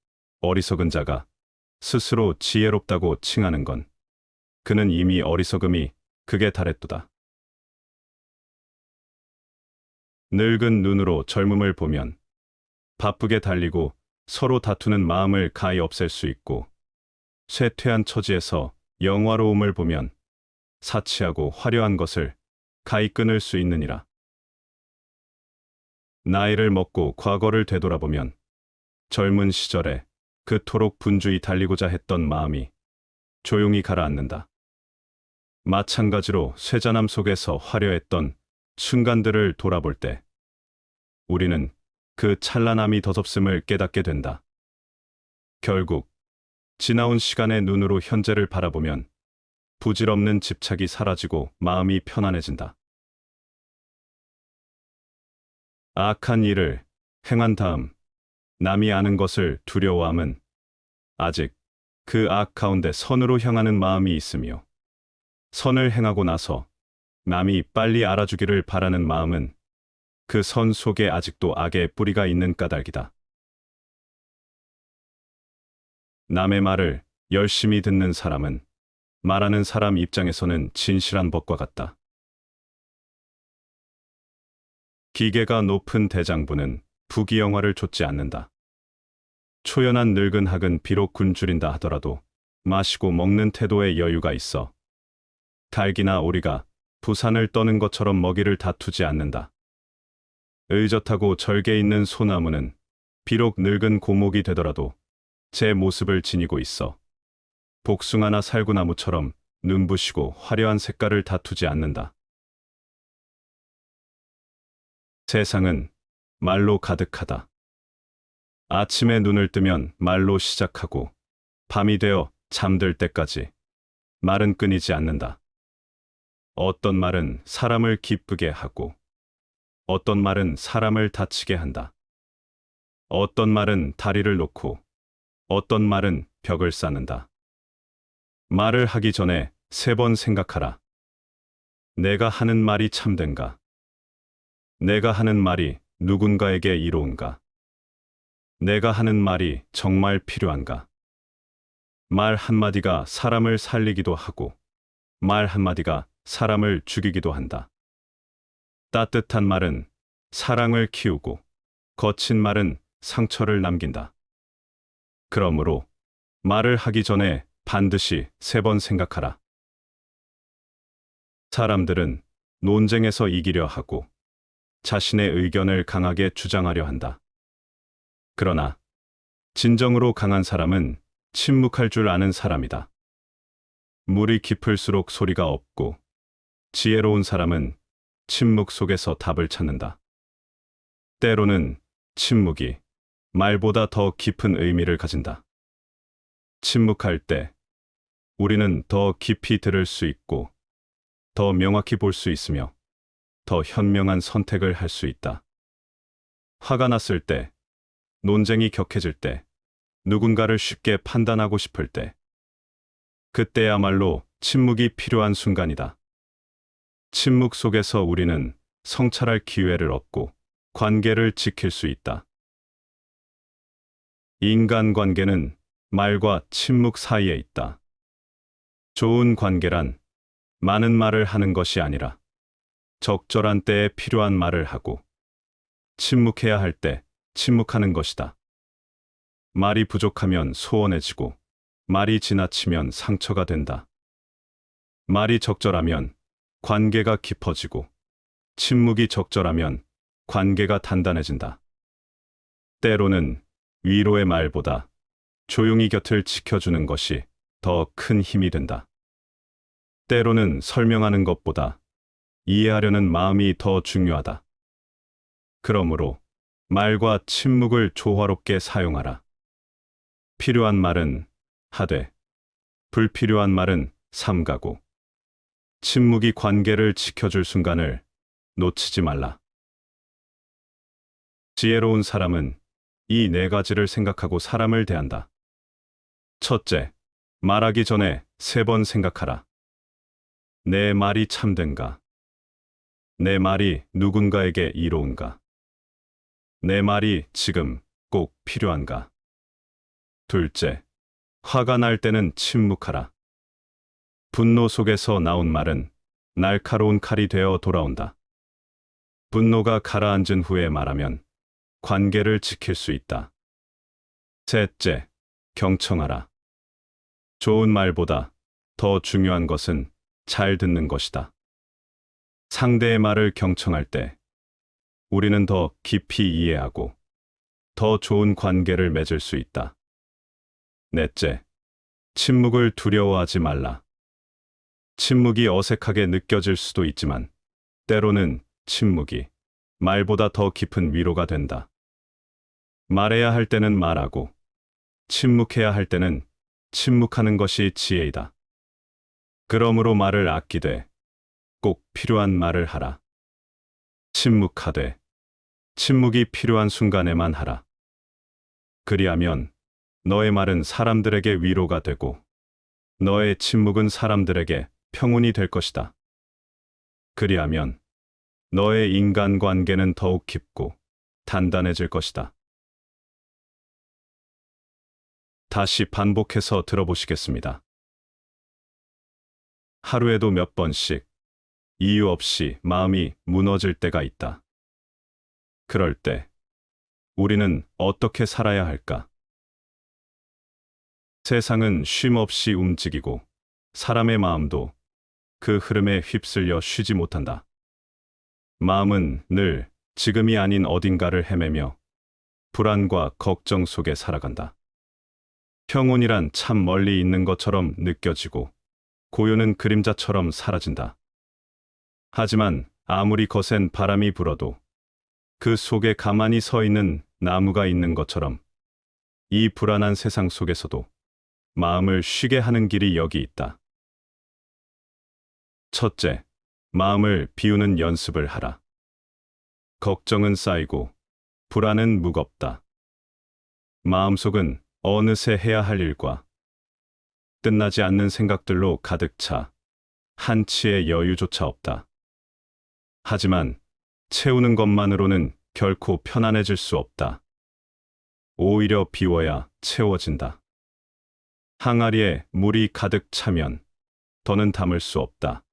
어리석은 자가 스스로 지혜롭다고 칭하는 건 그는 이미 어리석음이 극에 달했도다. 늙은 눈으로 젊음을 보면 바쁘게 달리고 서로 다투는 마음을 가히 없앨 수 있고 쇠퇴한 처지에서 영화로움을 보면 사치하고 화려한 것을 가히 끊을 수 있느니라. 나이를 먹고 과거를 되돌아보면 젊은 시절에 그토록 분주히 달리고자 했던 마음이 조용히 가라앉는다. 마찬가지로 쇠잔함 속에서 화려했던 순간들을 돌아볼 때 우리는 그 찬란함이 더섭음을 깨닫게 된다. 결국 지나온 시간의 눈으로 현재를 바라보면 부질없는 집착이 사라지고 마음이 편안해진다. 악한 일을 행한 다음 남이 아는 것을 두려워함은 아직 그 악 가운데 선으로 향하는 마음이 있으며 선을 행하고 나서 남이 빨리 알아주기를 바라는 마음은 그 선 속에 아직도 악의 뿌리가 있는 까닭이다. 남의 말을 열심히 듣는 사람은 말하는 사람 입장에서는 진실한 법과 같다. 기계가 높은 대장부는 부귀영화를 좇지 않는다. 초연한 늙은 학은 비록 굶주린다 하더라도 마시고 먹는 태도에 여유가 있어 닭이나 오리가 부산을 떠는 것처럼 먹이를 다투지 않는다. 의젓하고 절개 있는 소나무는 비록 늙은 고목이 되더라도 제 모습을 지니고 있어 복숭아나 살구나무처럼 눈부시고 화려한 색깔을 다투지 않는다. 세상은 말로 가득하다. 아침에 눈을 뜨면 말로 시작하고 밤이 되어 잠들 때까지 말은 끊이지 않는다. 어떤 말은 사람을 기쁘게 하고 어떤 말은 사람을 다치게 한다. 어떤 말은 다리를 놓고 어떤 말은 벽을 쌓는다. 말을 하기 전에 3번 생각하라. 내가 하는 말이 참된가? 내가 하는 말이 누군가에게 이로운가? 내가 하는 말이 정말 필요한가? 말 한마디가 사람을 살리기도 하고 말 한마디가 사람을 죽이기도 한다. 따뜻한 말은 사랑을 키우고 거친 말은 상처를 남긴다. 그러므로 말을 하기 전에 반드시 3번 생각하라. 사람들은 논쟁에서 이기려 하고 자신의 의견을 강하게 주장하려 한다. 그러나 진정으로 강한 사람은 침묵할 줄 아는 사람이다. 물이 깊을수록 소리가 없고 지혜로운 사람은 침묵 속에서 답을 찾는다. 때로는 침묵이 말보다 더 깊은 의미를 가진다. 침묵할 때 우리는 더 깊이 들을 수 있고 더 명확히 볼 수 있으며 더 현명한 선택을 할 수 있다. 화가 났을 때, 논쟁이 격해질 때, 누군가를 쉽게 판단하고 싶을 때, 그때야말로 침묵이 필요한 순간이다. 침묵 속에서 우리는 성찰할 기회를 얻고 관계를 지킬 수 있다. 인간관계는 말과 침묵 사이에 있다. 좋은 관계란 많은 말을 하는 것이 아니라 적절한 때에 필요한 말을 하고 침묵해야 할 때 침묵하는 것이다. 말이 부족하면 소원해지고 말이 지나치면 상처가 된다. 말이 적절하면 관계가 깊어지고 침묵이 적절하면 관계가 단단해진다. 때로는 위로의 말보다 조용히 곁을 지켜주는 것이 더 큰 힘이 된다. 때로는 설명하는 것보다 이해하려는 마음이 더 중요하다. 그러므로 말과 침묵을 조화롭게 사용하라. 필요한 말은 하되, 불필요한 말은 삼가고, 침묵이 관계를 지켜줄 순간을 놓치지 말라. 지혜로운 사람은 이 4가지를 생각하고 사람을 대한다. 첫째, 말하기 전에 3번 생각하라. 내 말이 참된가? 내 말이 누군가에게 이로운가? 내 말이 지금 꼭 필요한가? 둘째, 화가 날 때는 침묵하라. 분노 속에서 나온 말은 날카로운 칼이 되어 돌아온다. 분노가 가라앉은 후에 말하면 관계를 지킬 수 있다. 셋째, 경청하라. 좋은 말보다 더 중요한 것은 잘 듣는 것이다. 상대의 말을 경청할 때 우리는 더 깊이 이해하고 더 좋은 관계를 맺을 수 있다. 넷째, 침묵을 두려워하지 말라. 침묵이 어색하게 느껴질 수도 있지만 때로는 침묵이 말보다 더 깊은 위로가 된다. 말해야 할 때는 말하고 침묵해야 할 때는 침묵하는 것이 지혜이다. 그러므로 말을 아끼되 꼭 필요한 말을 하라. 침묵하되 침묵이 필요한 순간에만 하라. 그리하면 너의 말은 사람들에게 위로가 되고 너의 침묵은 사람들에게 평온이 될 것이다. 그리하면 너의 인간관계는 더욱 깊고 단단해질 것이다. 다시 반복해서 들어보시겠습니다. 하루에도 몇 번씩 이유 없이 마음이 무너질 때가 있다. 그럴 때 우리는 어떻게 살아야 할까? 세상은 쉼 없이 움직이고 사람의 마음도 그 흐름에 휩쓸려 쉬지 못한다. 마음은 늘 지금이 아닌 어딘가를 헤매며 불안과 걱정 속에 살아간다. 평온이란 참 멀리 있는 것처럼 느껴지고 고요는 그림자처럼 사라진다. 하지만 아무리 거센 바람이 불어도 그 속에 가만히 서 있는 나무가 있는 것처럼 이 불안한 세상 속에서도 마음을 쉬게 하는 길이 여기 있다. 첫째, 마음을 비우는 연습을 하라. 걱정은 쌓이고 불안은 무겁다. 마음속은 어느새 해야 할 일과 끝나지 않는 생각들로 가득 차 한치의 여유조차 없다. 하지만 채우는 것만으로는 결코 편안해질 수 없다. 오히려 비워야 채워진다. 항아리에 물이 가득 차면 더는 담을 수 없다.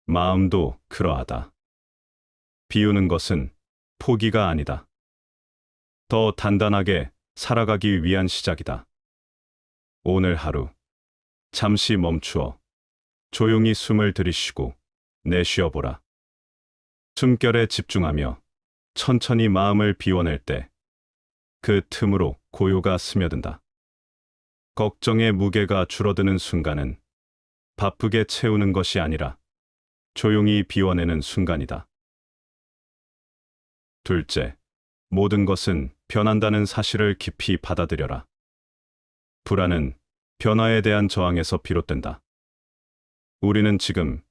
마음도 그러하다. 비우는 것은 포기가 아니다. 더 단단하게 살아가기 위한 시작이다. 오늘 하루 잠시 멈추어 조용히 숨을 들이쉬고 내쉬어보라. 숨결에 집중하며 천천히 마음을 비워낼 때 그 틈으로 고요가 스며든다. 걱정의 무게가 줄어드는 순간은 바쁘게 채우는 것이 아니라 조용히 비워내는 순간이다. 둘째, 모든 것은 변한다는 사실을 깊이 받아들여라. 불안은 변화에 대한 저항에서 비롯된다. 우리는 지금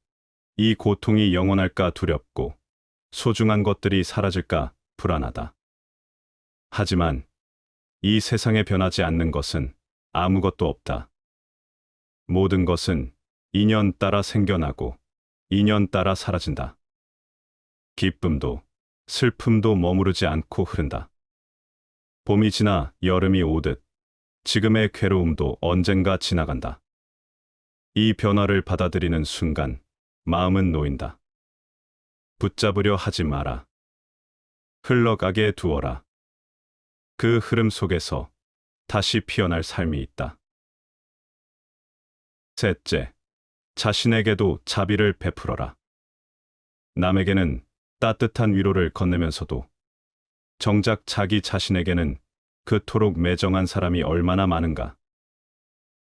이 고통이 영원할까 두렵고 소중한 것들이 사라질까 불안하다. 하지만 이 세상에 변하지 않는 것은 아무것도 없다. 모든 것은 인연 따라 생겨나고 인연 따라 사라진다. 기쁨도 슬픔도 머무르지 않고 흐른다. 봄이 지나 여름이 오듯 지금의 괴로움도 언젠가 지나간다. 이 변화를 받아들이는 순간 마음은 놓인다. 붙잡으려 하지 마라. 흘러가게 두어라. 그 흐름 속에서 다시 피어날 삶이 있다. 셋째, 자신에게도 자비를 베풀어라. 남에게는 따뜻한 위로를 건네면서도 정작 자기 자신에게는 그토록 매정한 사람이 얼마나 많은가.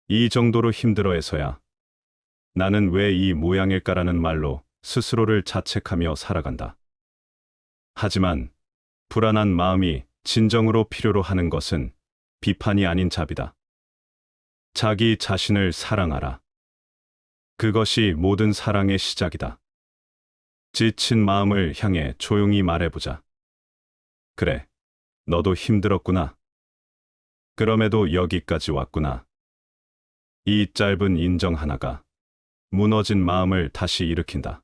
이 정도로 힘들어해서야 나는 왜 이 모양일까라는 말로 스스로를 자책하며 살아간다. 하지만 불안한 마음이 진정으로 필요로 하는 것은 비판이 아닌 자비다. 자기 자신을 사랑하라. 그것이 모든 사랑의 시작이다. 지친 마음을 향해 조용히 말해보자. 그래, 너도 힘들었구나. 그럼에도 여기까지 왔구나. 이 짧은 인정 하나가 무너진 마음을 다시 일으킨다.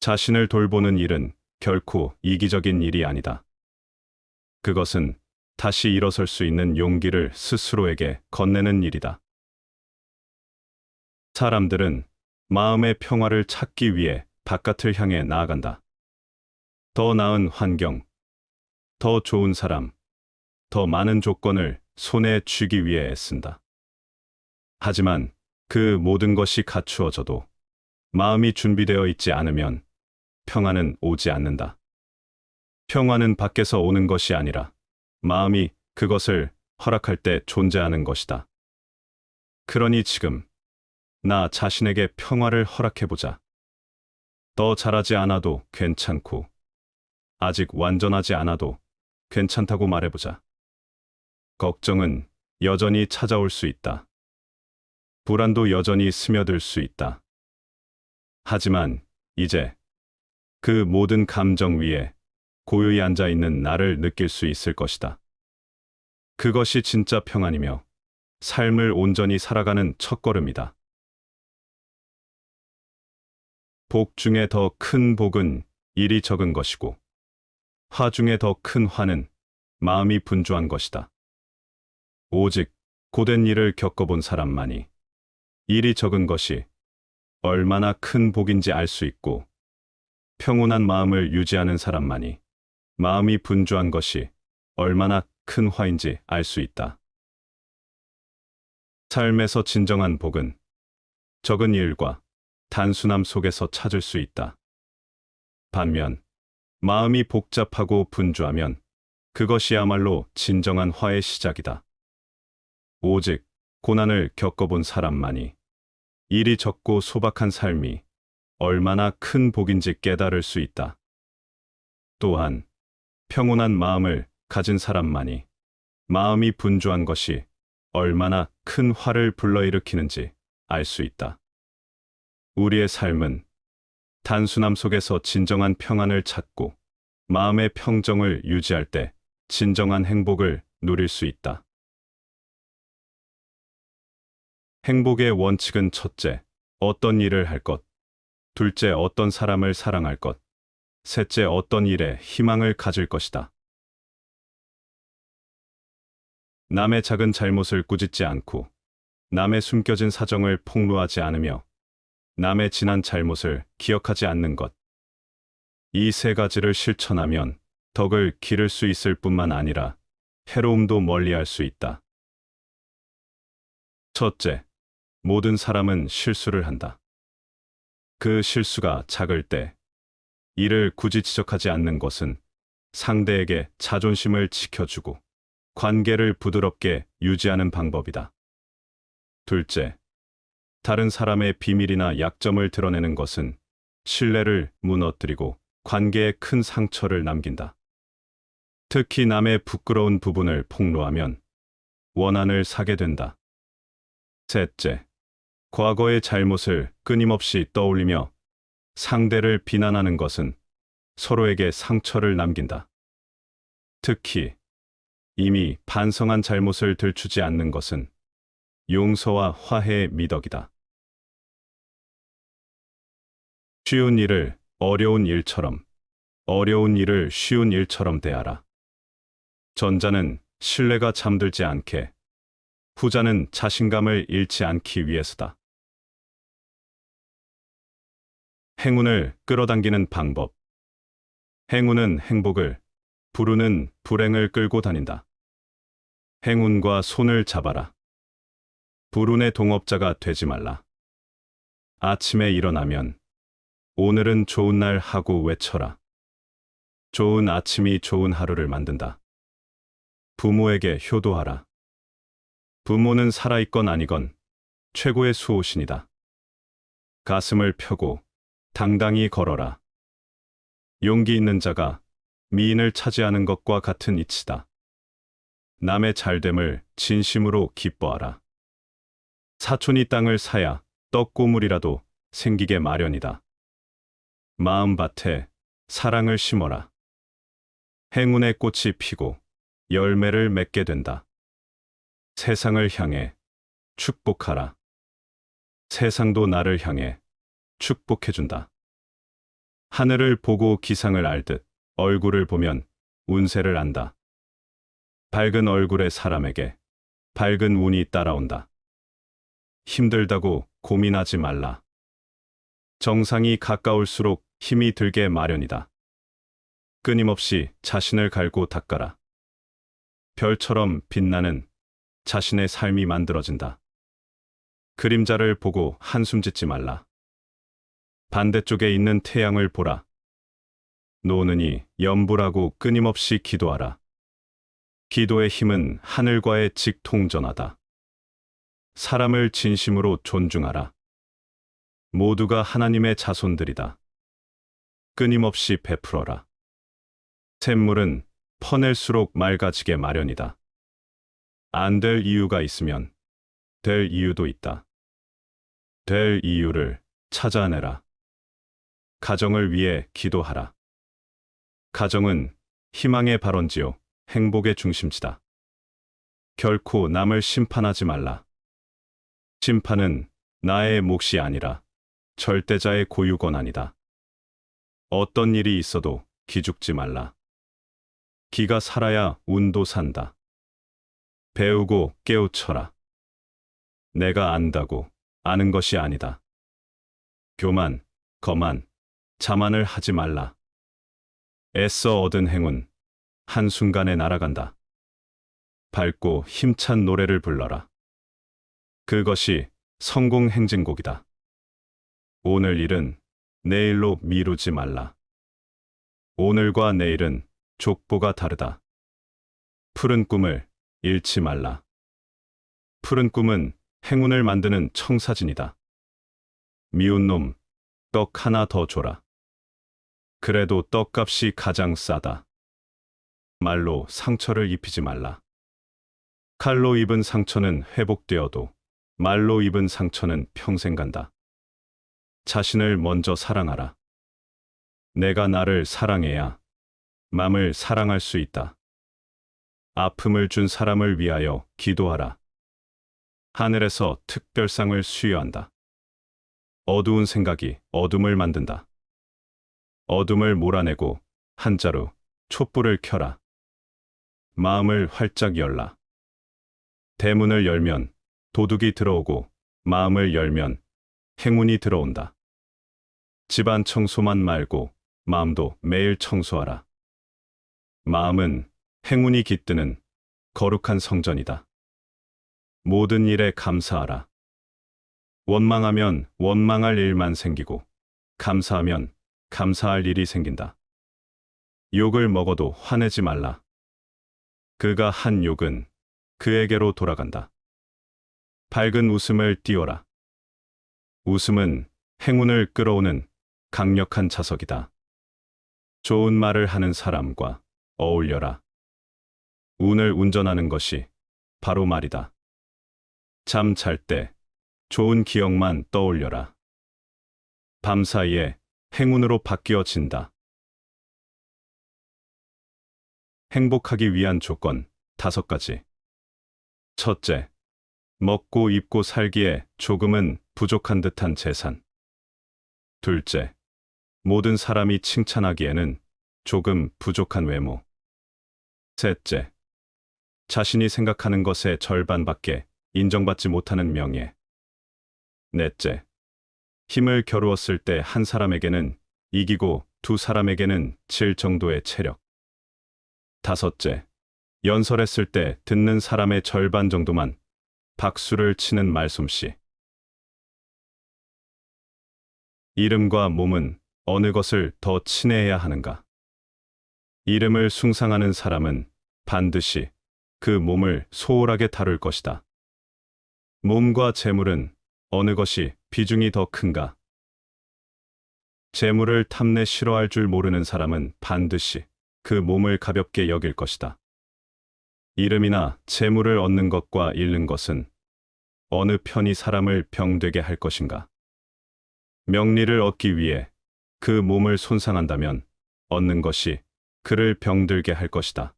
자신을 돌보는 일은 결코 이기적인 일이 아니다. 그것은 다시 일어설 수 있는 용기를 스스로에게 건네는 일이다. 사람들은 마음의 평화를 찾기 위해 바깥을 향해 나아간다. 더 나은 환경, 더 좋은 사람, 더 많은 조건을 손에 쥐기 위해 애쓴다. 하지만 그 모든 것이 갖추어져도 마음이 준비되어 있지 않으면 평화는 오지 않는다. 평화는 밖에서 오는 것이 아니라 마음이 그것을 허락할 때 존재하는 것이다. 그러니 지금 나 자신에게 평화를 허락해보자. 더 잘하지 않아도 괜찮고 아직 완전하지 않아도 괜찮다고 말해보자. 걱정은 여전히 찾아올 수 있다. 불안도 여전히 스며들 수 있다. 하지만 이제 그 모든 감정 위에 고요히 앉아 있는 나를 느낄 수 있을 것이다. 그것이 진짜 평안이며 삶을 온전히 살아가는 첫걸음이다. 복 중에 더 큰 복은 일이 적은 것이고, 화 중에 더 큰 화는 마음이 분주한 것이다. 오직 고된 일을 겪어본 사람만이 일이 적은 것이 얼마나 큰 복인지 알 수 있고, 평온한 마음을 유지하는 사람만이 마음이 분주한 것이 얼마나 큰 화인지 알 수 있다. 삶에서 진정한 복은 적은 일과 단순함 속에서 찾을 수 있다. 반면 마음이 복잡하고 분주하면 그것이야말로 진정한 화의 시작이다. 오직 고난을 겪어본 사람만이 일이 적고 소박한 삶이 얼마나 큰 복인지 깨달을 수 있다. 또한 평온한 마음을 가진 사람만이 마음이 분주한 것이 얼마나 큰 화를 불러일으키는지 알 수 있다. 우리의 삶은 단순함 속에서 진정한 평안을 찾고 마음의 평정을 유지할 때 진정한 행복을 누릴 수 있다. 행복의 원칙은 첫째, 어떤 일을 할 것, 둘째, 어떤 사람을 사랑할 것, 셋째, 어떤 일에 희망을 가질 것이다. 남의 작은 잘못을 꾸짖지 않고, 남의 숨겨진 사정을 폭로하지 않으며, 남의 지난 잘못을 기억하지 않는 것. 이 세 가지를 실천하면 덕을 기를 수 있을 뿐만 아니라 해로움도 멀리할 수 있다. 첫째, 모든 사람은 실수를 한다. 그 실수가 작을 때 이를 굳이 지적하지 않는 것은 상대에게 자존심을 지켜주고 관계를 부드럽게 유지하는 방법이다. 둘째, 다른 사람의 비밀이나 약점을 드러내는 것은 신뢰를 무너뜨리고 관계에 큰 상처를 남긴다. 특히 남의 부끄러운 부분을 폭로하면 원한을 사게 된다. 셋째, 과거의 잘못을 끊임없이 떠올리며 상대를 비난하는 것은 서로에게 상처를 남긴다. 특히 이미 반성한 잘못을 들추지 않는 것은 용서와 화해의 미덕이다. 쉬운 일을 어려운 일처럼, 어려운 일을 쉬운 일처럼 대하라. 전자는 신뢰가 잠들지 않게, 후자는 자신감을 잃지 않기 위해서다. 행운을 끌어당기는 방법. 행운은 행복을, 불운은 불행을 끌고 다닌다. 행운과 손을 잡아라. 불운의 동업자가 되지 말라. 아침에 일어나면 오늘은 좋은 날 하고 외쳐라. 좋은 아침이 좋은 하루를 만든다. 부모에게 효도하라. 부모는 살아있건 아니건 최고의 수호신이다. 가슴을 펴고 당당히 걸어라. 용기 있는 자가 미인을 차지하는 것과 같은 이치다. 남의 잘됨을 진심으로 기뻐하라. 사촌이 땅을 사야 떡고물이라도 생기게 마련이다. 마음밭에 사랑을 심어라. 행운의 꽃이 피고 열매를 맺게 된다. 세상을 향해 축복하라. 세상도 나를 향해 축복해준다. 하늘을 보고 기상을 알듯 얼굴을 보면 운세를 안다. 밝은 얼굴의 사람에게 밝은 운이 따라온다. 힘들다고 고민하지 말라. 정상이 가까울수록 힘이 들게 마련이다. 끊임없이 자신을 갈고 닦아라. 별처럼 빛나는 자신의 삶이 만들어진다. 그림자를 보고 한숨 짓지 말라. 반대쪽에 있는 태양을 보라. 노는이 염불하고 끊임없이 기도하라. 기도의 힘은 하늘과의 직통전하다. 사람을 진심으로 존중하라. 모두가 하나님의 자손들이다. 끊임없이 베풀어라. 샘물은 퍼낼수록 맑아지게 마련이다. 안 될 이유가 있으면 될 이유도 있다. 될 이유를 찾아내라. 가정을 위해 기도하라. 가정은 희망의 발원지요 행복의 중심지다. 결코 남을 심판하지 말라. 심판은 나의 몫이 아니라 절대자의 고유 권한이다. 어떤 일이 있어도 기죽지 말라. 기가 살아야 운도 산다. 배우고 깨우쳐라. 내가 안다고 아는 것이 아니다. 교만, 거만, 자만을 하지 말라. 애써 얻은 행운, 한순간에 날아간다. 밝고 힘찬 노래를 불러라. 그것이 성공 행진곡이다. 오늘 일은 내일로 미루지 말라. 오늘과 내일은 족보가 다르다. 푸른 꿈을 잃지 말라. 푸른 꿈은 행운을 만드는 청사진이다. 미운 놈, 떡 하나 더 줘라. 그래도 떡값이 가장 싸다. 말로 상처를 입히지 말라. 칼로 입은 상처는 회복되어도 말로 입은 상처는 평생 간다. 자신을 먼저 사랑하라. 내가 나를 사랑해야 맘을 사랑할 수 있다. 아픔을 준 사람을 위하여 기도하라. 하늘에서 특별상을 수여한다. 어두운 생각이 어둠을 만든다. 어둠을 몰아내고 한자로 촛불을 켜라. 마음을 활짝 열라. 대문을 열면 도둑이 들어오고 마음을 열면 행운이 들어온다. 집안 청소만 말고 마음도 매일 청소하라. 마음은 행운이 깃드는 거룩한 성전이다. 모든 일에 감사하라. 원망하면 원망할 일만 생기고 감사하면 감사할 일이 생긴다. 욕을 먹어도 화내지 말라. 그가 한 욕은 그에게로 돌아간다. 밝은 웃음을 띄워라. 웃음은 행운을 끌어오는 강력한 자석이다. 좋은 말을 하는 사람과 어울려라. 운을 운전하는 것이 바로 말이다. 잠 잘 때 좋은 기억만 떠올려라. 밤사이에 행운으로 바뀌어진다. 행복하기 위한 조건 5가지. 첫째, 먹고 입고 살기에 조금은 부족한 듯한 재산. 둘째, 모든 사람이 칭찬하기에는 조금 부족한 외모. 셋째, 자신이 생각하는 것의 절반밖에 인정받지 못하는 명예. 넷째, 힘을 겨루었을 때 한 사람에게는 이기고 2사람에게는 질 정도의 체력. 다섯째, 연설했을 때 듣는 사람의 절반 정도만 박수를 치는 말솜씨. 이름과 몸은 어느 것을 더 친애해야 하는가? 이름을 숭상하는 사람은 반드시 그 몸을 소홀하게 다룰 것이다. 몸과 재물은 어느 것이 비중이 더 큰가? 재물을 탐내 싫어할 줄 모르는 사람은 반드시 그 몸을 가볍게 여길 것이다. 이름이나 재물을 얻는 것과 잃는 것은 어느 편이 사람을 병되게 할 것인가? 명리를 얻기 위해 그 몸을 손상한다면 얻는 것이 그를 병들게 할 것이다.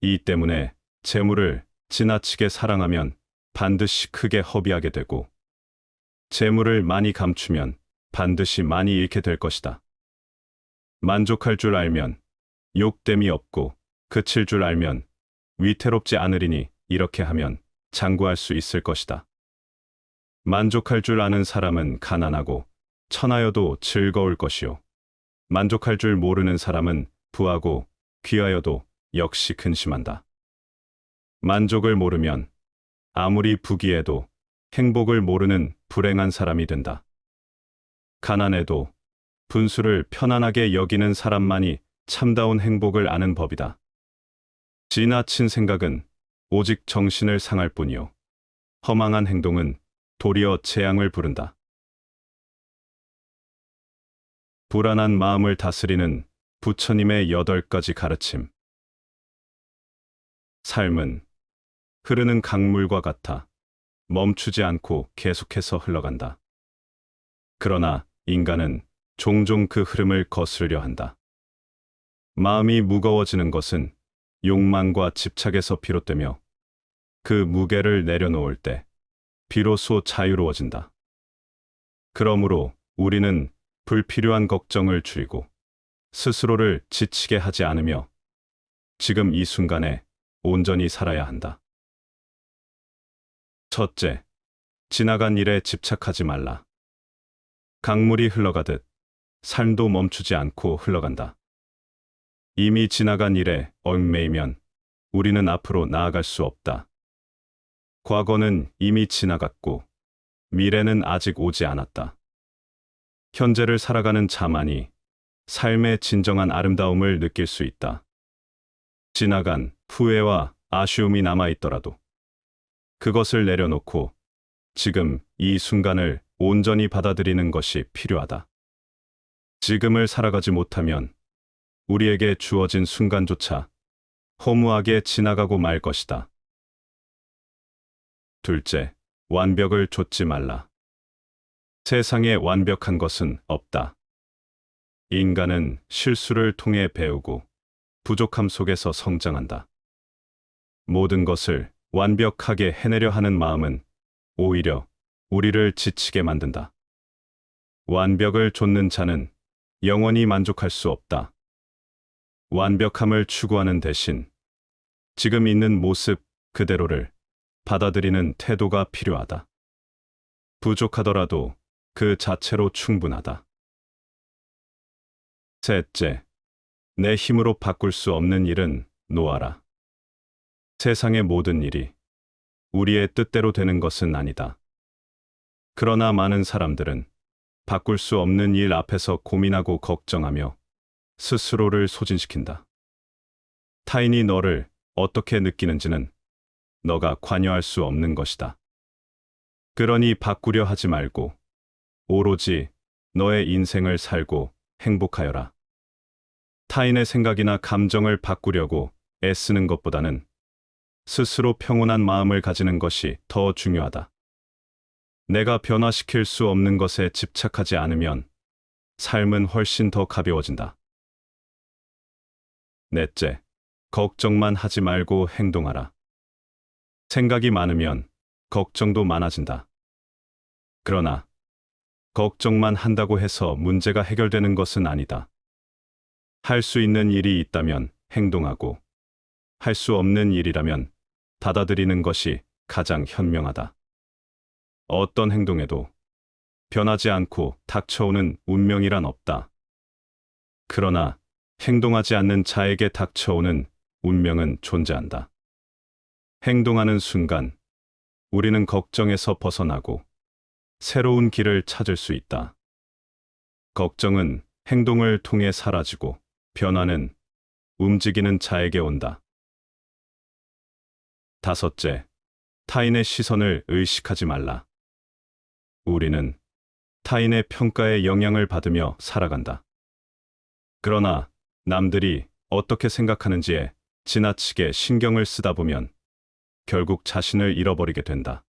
이 때문에 재물을 지나치게 사랑하면 반드시 크게 허비하게 되고 재물을 많이 감추면 반드시 많이 잃게 될 것이다. 만족할 줄 알면 욕됨이 없고 그칠 줄 알면 위태롭지 않으리니 이렇게 하면 장구할 수 있을 것이다. 만족할 줄 아는 사람은 가난하고 천하여도 즐거울 것이요. 만족할 줄 모르는 사람은 부하고 귀하여도 역시 근심한다. 만족을 모르면 아무리 부귀해도 행복을 모르는 불행한 사람이 된다. 가난해도 분수를 편안하게 여기는 사람만이 참다운 행복을 아는 법이다. 지나친 생각은 오직 정신을 상할 뿐이요. 허망한 행동은 도리어 재앙을 부른다. 불안한 마음을 다스리는 부처님의 8가지 가르침. 삶은 흐르는 강물과 같아 멈추지 않고 계속해서 흘러간다. 그러나 인간은 종종 그 흐름을 거스르려 한다. 마음이 무거워지는 것은 욕망과 집착에서 비롯되며 그 무게를 내려놓을 때 비로소 자유로워진다. 그러므로 우리는 불필요한 걱정을 줄이고 스스로를 지치게 하지 않으며 지금 이 순간에 온전히 살아야 한다. 첫째, 지나간 일에 집착하지 말라. 강물이 흘러가듯 삶도 멈추지 않고 흘러간다. 이미 지나간 일에 얽매이면 우리는 앞으로 나아갈 수 없다. 과거는 이미 지나갔고 미래는 아직 오지 않았다. 현재를 살아가는 자만이 삶의 진정한 아름다움을 느낄 수 있다. 지나간 후회와 아쉬움이 남아있더라도 그것을 내려놓고 지금 이 순간을 온전히 받아들이는 것이 필요하다. 지금을 살아가지 못하면 우리에게 주어진 순간조차 허무하게 지나가고 말 것이다. 둘째, 완벽을 좇지 말라. 세상에 완벽한 것은 없다. 인간은 실수를 통해 배우고 부족함 속에서 성장한다. 모든 것을 완벽하게 해내려 하는 마음은 오히려 우리를 지치게 만든다. 완벽을 좇는 자는 영원히 만족할 수 없다. 완벽함을 추구하는 대신 지금 있는 모습 그대로를 받아들이는 태도가 필요하다. 부족하더라도 그 자체로 충분하다. 셋째, 내 힘으로 바꿀 수 없는 일은 놓아라. 세상의 모든 일이 우리의 뜻대로 되는 것은 아니다. 그러나 많은 사람들은 바꿀 수 없는 일 앞에서 고민하고 걱정하며 스스로를 소진시킨다. 타인이 너를 어떻게 느끼는지는 너가 관여할 수 없는 것이다. 그러니 바꾸려 하지 말고 오로지 너의 인생을 살고 행복하여라. 타인의 생각이나 감정을 바꾸려고 애쓰는 것보다는 스스로 평온한 마음을 가지는 것이 더 중요하다. 내가 변화시킬 수 없는 것에 집착하지 않으면 삶은 훨씬 더 가벼워진다. 넷째, 걱정만 하지 말고 행동하라. 생각이 많으면 걱정도 많아진다. 그러나 걱정만 한다고 해서 문제가 해결되는 것은 아니다. 할 수 있는 일이 있다면 행동하고 할 수 없는 일이라면 받아들이는 것이 가장 현명하다. 어떤 행동에도 변하지 않고 닥쳐오는 운명이란 없다. 그러나 행동하지 않는 자에게 닥쳐오는 운명은 존재한다. 행동하는 순간 우리는 걱정에서 벗어나고 새로운 길을 찾을 수 있다. 걱정은 행동을 통해 사라지고 변화는 움직이는 자에게 온다. 다섯째, 타인의 시선을 의식하지 말라. 우리는 타인의 평가에 영향을 받으며 살아간다. 그러나 남들이 어떻게 생각하는지에 지나치게 신경을 쓰다 보면 결국 자신을 잃어버리게 된다.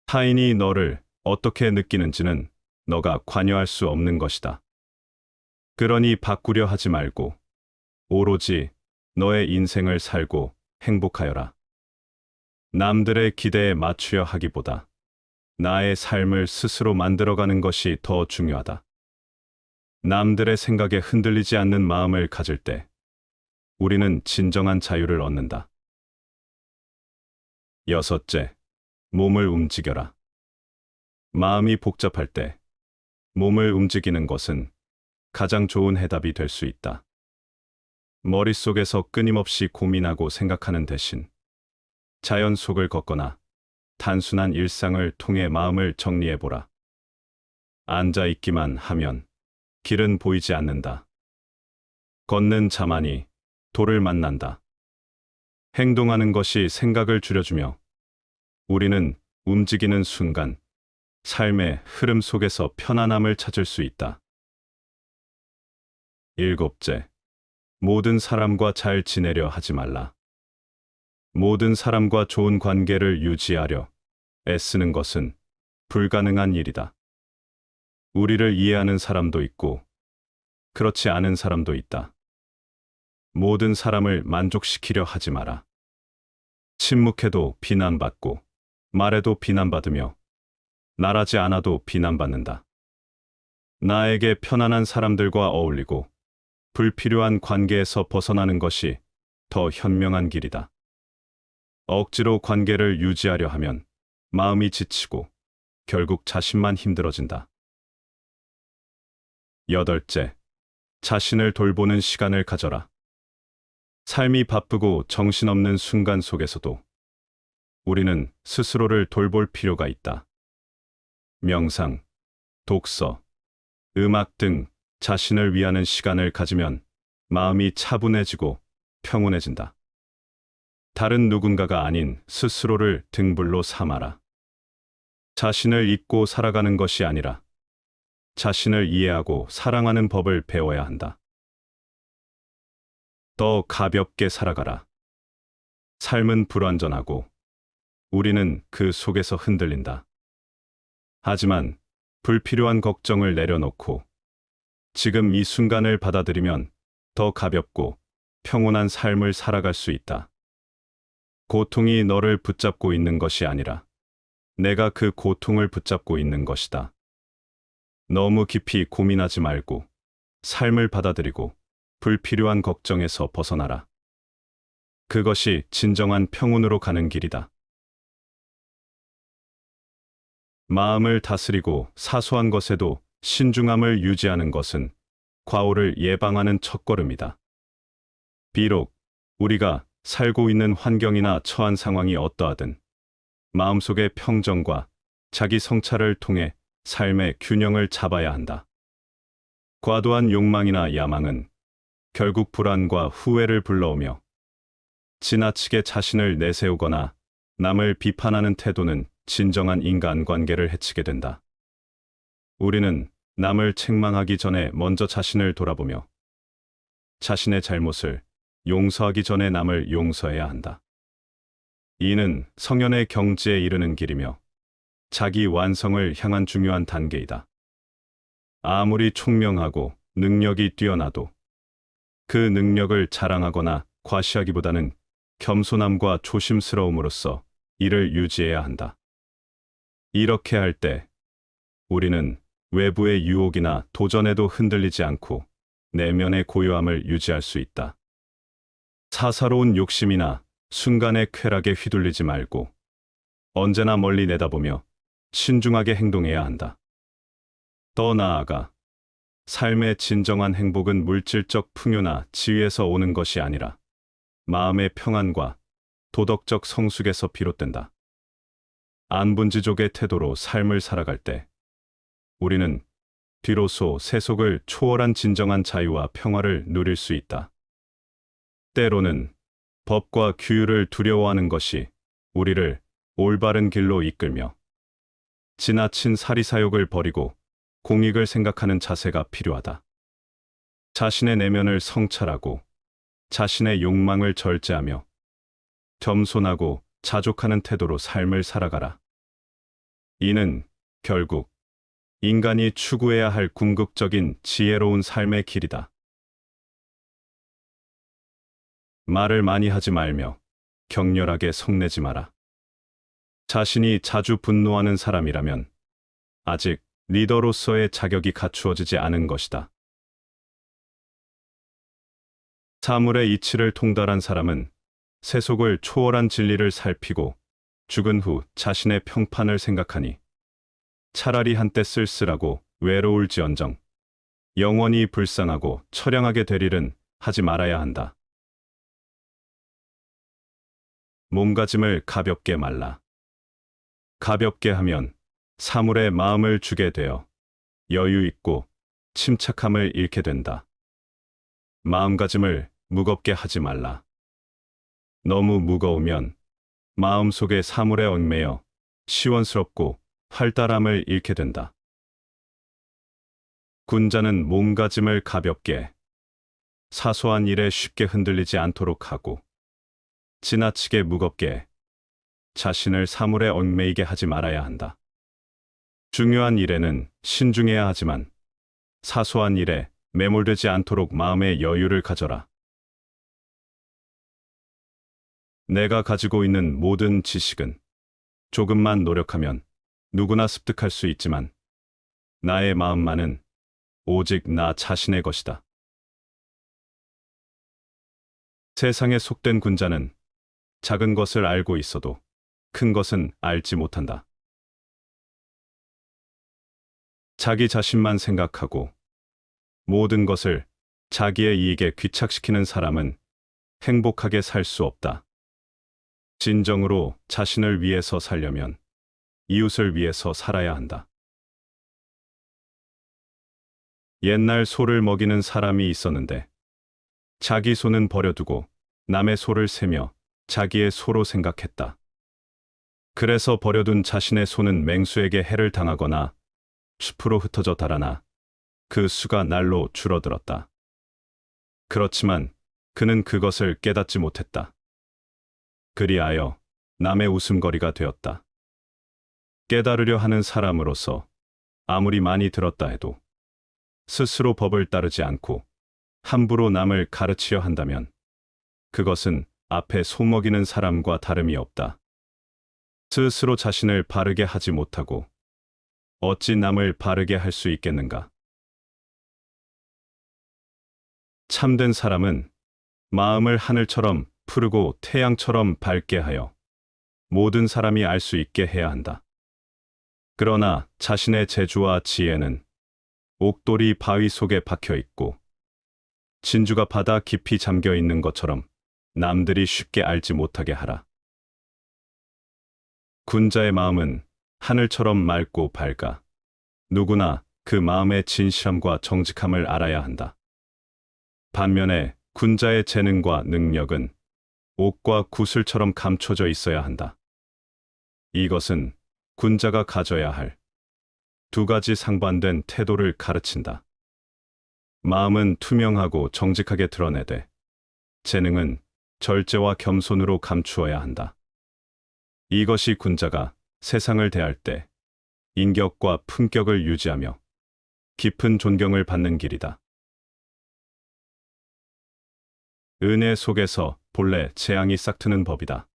타인이 너를 어떻게 느끼는지는 너가 관여할 수 없는 것이다. 그러니 바꾸려 하지 말고 오로지 너의 인생을 살고 행복하여라. 남들의 기대에 맞추려 하기보다 나의 삶을 스스로 만들어가는 것이 더 중요하다. 남들의 생각에 흔들리지 않는 마음을 가질 때 우리는 진정한 자유를 얻는다. 여섯째, 몸을 움직여라. 마음이 복잡할 때 몸을 움직이는 것은 가장 좋은 해답이 될 수 있다. 머릿속에서 끊임없이 고민하고 생각하는 대신 자연 속을 걷거나 단순한 일상을 통해 마음을 정리해보라. 앉아 있기만 하면 길은 보이지 않는다. 걷는 자만이 돌을 만난다. 행동하는 것이 생각을 줄여주며 우리는 움직이는 순간 삶의 흐름 속에서 편안함을 찾을 수 있다. 일곱째, 모든 사람과 잘 지내려 하지 말라. 모든 사람과 좋은 관계를 유지하려 애쓰는 것은 불가능한 일이다. 우리를 이해하는 사람도 있고 그렇지 않은 사람도 있다. 모든 사람을 만족시키려 하지 마라. 침묵해도 비난받고 말해도 비난받으며 말하지 않아도 비난받는다. 나에게 편안한 사람들과 어울리고 불필요한 관계에서 벗어나는 것이 더 현명한 길이다. 억지로 관계를 유지하려 하면 마음이 지치고 결국 자신만 힘들어진다. 여덟째, 자신을 돌보는 시간을 가져라. 삶이 바쁘고 정신없는 순간 속에서도 우리는 스스로를 돌볼 필요가 있다. 명상, 독서, 음악 등 자신을 위하는 시간을 가지면 마음이 차분해지고 평온해진다. 다른 누군가가 아닌 스스로를 등불로 삼아라. 자신을 잊고 살아가는 것이 아니라 자신을 이해하고 사랑하는 법을 배워야 한다. 더 가볍게 살아가라. 삶은 불완전하고 우리는 그 속에서 흔들린다. 하지만 불필요한 걱정을 내려놓고 지금 이 순간을 받아들이면 더 가볍고 평온한 삶을 살아갈 수 있다. 고통이 너를 붙잡고 있는 것이 아니라 내가 그 고통을 붙잡고 있는 것이다. 너무 깊이 고민하지 말고 삶을 받아들이고 불필요한 걱정에서 벗어나라. 그것이 진정한 평온으로 가는 길이다. 마음을 다스리고 사소한 것에도 신중함을 유지하는 것은 과오를 예방하는 첫걸음이다. 비록 우리가 살고 있는 환경이나 처한 상황이 어떠하든 마음속의 평정과 자기 성찰을 통해 삶의 균형을 잡아야 한다. 과도한 욕망이나 야망은 결국 불안과 후회를 불러오며 지나치게 자신을 내세우거나 남을 비판하는 태도는 진정한 인간관계를 해치게 된다. 우리는 남을 책망하기 전에 먼저 자신을 돌아보며 자신의 잘못을 용서하기 전에 남을 용서해야 한다. 이는 성현의 경지에 이르는 길이며 자기 완성을 향한 중요한 단계이다. 아무리 총명하고 능력이 뛰어나도 그 능력을 자랑하거나 과시하기보다는 겸손함과 조심스러움으로써 이를 유지해야 한다. 이렇게 할 때 우리는 외부의 유혹이나 도전에도 흔들리지 않고 내면의 고요함을 유지할 수 있다. 사사로운 욕심이나 순간의 쾌락에 휘둘리지 말고 언제나 멀리 내다보며 신중하게 행동해야 한다. 더 나아가 삶의 진정한 행복은 물질적 풍요나 지위에서 오는 것이 아니라 마음의 평안과 도덕적 성숙에서 비롯된다. 안분지족의 태도로 삶을 살아갈 때 우리는 비로소 세속을 초월한 진정한 자유와 평화를 누릴 수 있다. 때로는 법과 규율을 두려워하는 것이 우리를 올바른 길로 이끌며 지나친 사리사욕을 버리고 공익을 생각하는 자세가 필요하다. 자신의 내면을 성찰하고 자신의 욕망을 절제하며 겸손하고 자족하는 태도로 삶을 살아가라. 이는 결국 인간이 추구해야 할 궁극적인 지혜로운 삶의 길이다. 말을 많이 하지 말며 격렬하게 성내지 마라. 자신이 자주 분노하는 사람이라면 아직 리더로서의 자격이 갖추어지지 않은 것이다. 사물의 이치를 통달한 사람은 세속을 초월한 진리를 살피고 죽은 후 자신의 평판을 생각하니 차라리 한때 쓸쓸하고 외로울지언정 영원히 불쌍하고 처량하게 될 일은 하지 말아야 한다. 몸가짐을 가볍게 말라. 가볍게 하면 사물에 마음을 주게 되어 여유 있고 침착함을 잃게 된다. 마음가짐을 무겁게 하지 말라. 너무 무거우면 마음속의 사물에 얽매여 시원스럽고 활달함을 잃게 된다. 군자는 몸가짐을 가볍게, 사소한 일에 쉽게 흔들리지 않도록 하고 지나치게 무겁게 자신을 사물에 얽매이게 하지 말아야 한다. 중요한 일에는 신중해야 하지만 사소한 일에 매몰되지 않도록 마음의 여유를 가져라. 내가 가지고 있는 모든 지식은 조금만 노력하면 누구나 습득할 수 있지만 나의 마음만은 오직 나 자신의 것이다. 세상에 속된 군자는 작은 것을 알고 있어도 큰 것은 알지 못한다. 자기 자신만 생각하고 모든 것을 자기의 이익에 귀착시키는 사람은 행복하게 살 수 없다. 진정으로 자신을 위해서 살려면 이웃을 위해서 살아야 한다. 옛날 소를 먹이는 사람이 있었는데 자기 소는 버려두고 남의 소를 세며 자기의 소로 생각했다. 그래서 버려둔 자신의 소는 맹수에게 해를 당하거나 숲으로 흩어져 달아나 그 수가 날로 줄어들었다. 그렇지만 그는 그것을 깨닫지 못했다. 그리하여 남의 웃음거리가 되었다. 깨달으려 하는 사람으로서 아무리 많이 들었다 해도 스스로 법을 따르지 않고 함부로 남을 가르치려 한다면 그것은 앞에 소먹이는 사람과 다름이 없다. 스스로 자신을 바르게 하지 못하고 어찌 남을 바르게 할 수 있겠는가? 참된 사람은 마음을 하늘처럼 푸르고 태양처럼 밝게 하여 모든 사람이 알 수 있게 해야 한다. 그러나 자신의 재주와 지혜는 옥돌이 바위 속에 박혀 있고 진주가 바다 깊이 잠겨 있는 것처럼 남들이 쉽게 알지 못하게 하라. 군자의 마음은 하늘처럼 맑고 밝아 누구나 그 마음의 진실함과 정직함을 알아야 한다. 반면에 군자의 재능과 능력은 옥과 구슬처럼 감춰져 있어야 한다. 이것은 군자가 가져야 할 두 가지 상반된 태도를 가르친다. 마음은 투명하고 정직하게 드러내되 재능은 절제와 겸손으로 감추어야 한다. 이것이 군자가 세상을 대할 때 인격과 품격을 유지하며 깊은 존경을 받는 길이다. 은혜 속에서 본래 재앙이 싹트는 법이다.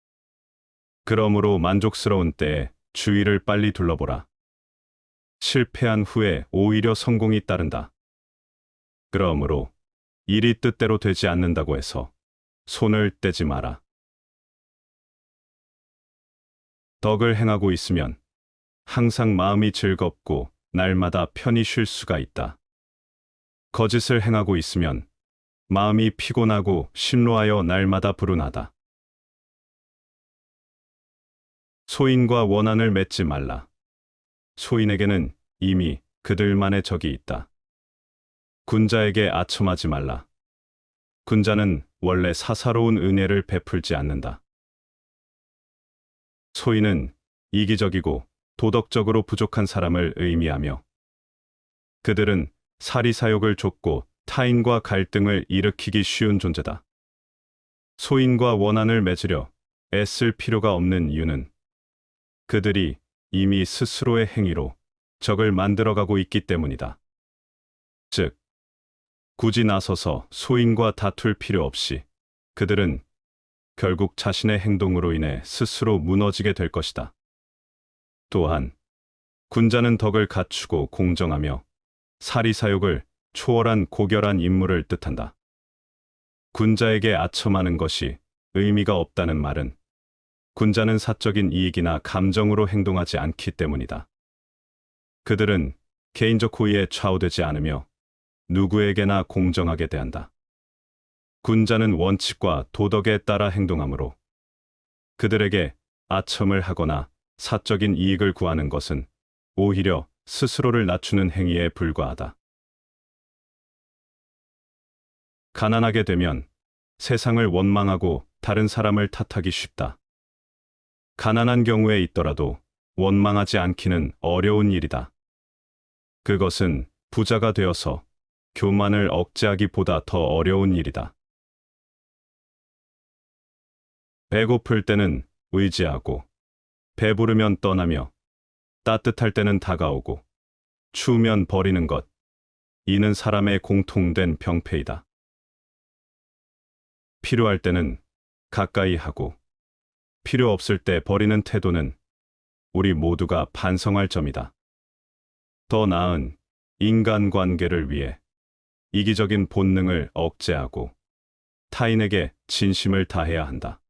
그러므로 만족스러운 때에 주위를 빨리 둘러보라. 실패한 후에 오히려 성공이 따른다. 그러므로 일이 뜻대로 되지 않는다고 해서 손을 떼지 마라. 덕을 행하고 있으면 항상 마음이 즐겁고 날마다 편히 쉴 수가 있다. 거짓을 행하고 있으면 마음이 피곤하고 심로하여 날마다 불운하다. 소인과 원한을 맺지 말라. 소인에게는 이미 그들만의 적이 있다. 군자에게 아첨하지 말라. 군자는 원래 사사로운 은혜를 베풀지 않는다. 소인은 이기적이고 도덕적으로 부족한 사람을 의미하며 그들은 사리사욕을 좇고 타인과 갈등을 일으키기 쉬운 존재다. 소인과 원한을 맺으려 애쓸 필요가 없는 이유는 그들이 이미 스스로의 행위로 적을 만들어가고 있기 때문이다. 즉, 굳이 나서서 소인과 다툴 필요 없이 그들은 결국 자신의 행동으로 인해 스스로 무너지게 될 것이다. 또한 군자는 덕을 갖추고 공정하며 사리사욕을 초월한 고결한 인물을 뜻한다. 군자에게 아첨하는 것이 의미가 없다는 말은 군자는 사적인 이익이나 감정으로 행동하지 않기 때문이다. 그들은 개인적 호의에 좌우되지 않으며 누구에게나 공정하게 대한다. 군자는 원칙과 도덕에 따라 행동하므로 그들에게 아첨을 하거나 사적인 이익을 구하는 것은 오히려 스스로를 낮추는 행위에 불과하다. 가난하게 되면 세상을 원망하고 다른 사람을 탓하기 쉽다. 가난한 경우에 있더라도 원망하지 않기는 어려운 일이다. 그것은 부자가 되어서 교만을 억제하기보다 더 어려운 일이다. 배고플 때는 의지하고 배부르면 떠나며 따뜻할 때는 다가오고 추우면 버리는 것, 이는 사람의 공통된 병폐이다. 필요할 때는 가까이 하고 필요 없을 때 버리는 태도는 우리 모두가 반성할 점이다. 더 나은 인간관계를 위해 이기적인 본능을 억제하고 타인에게 진심을 다해야 한다.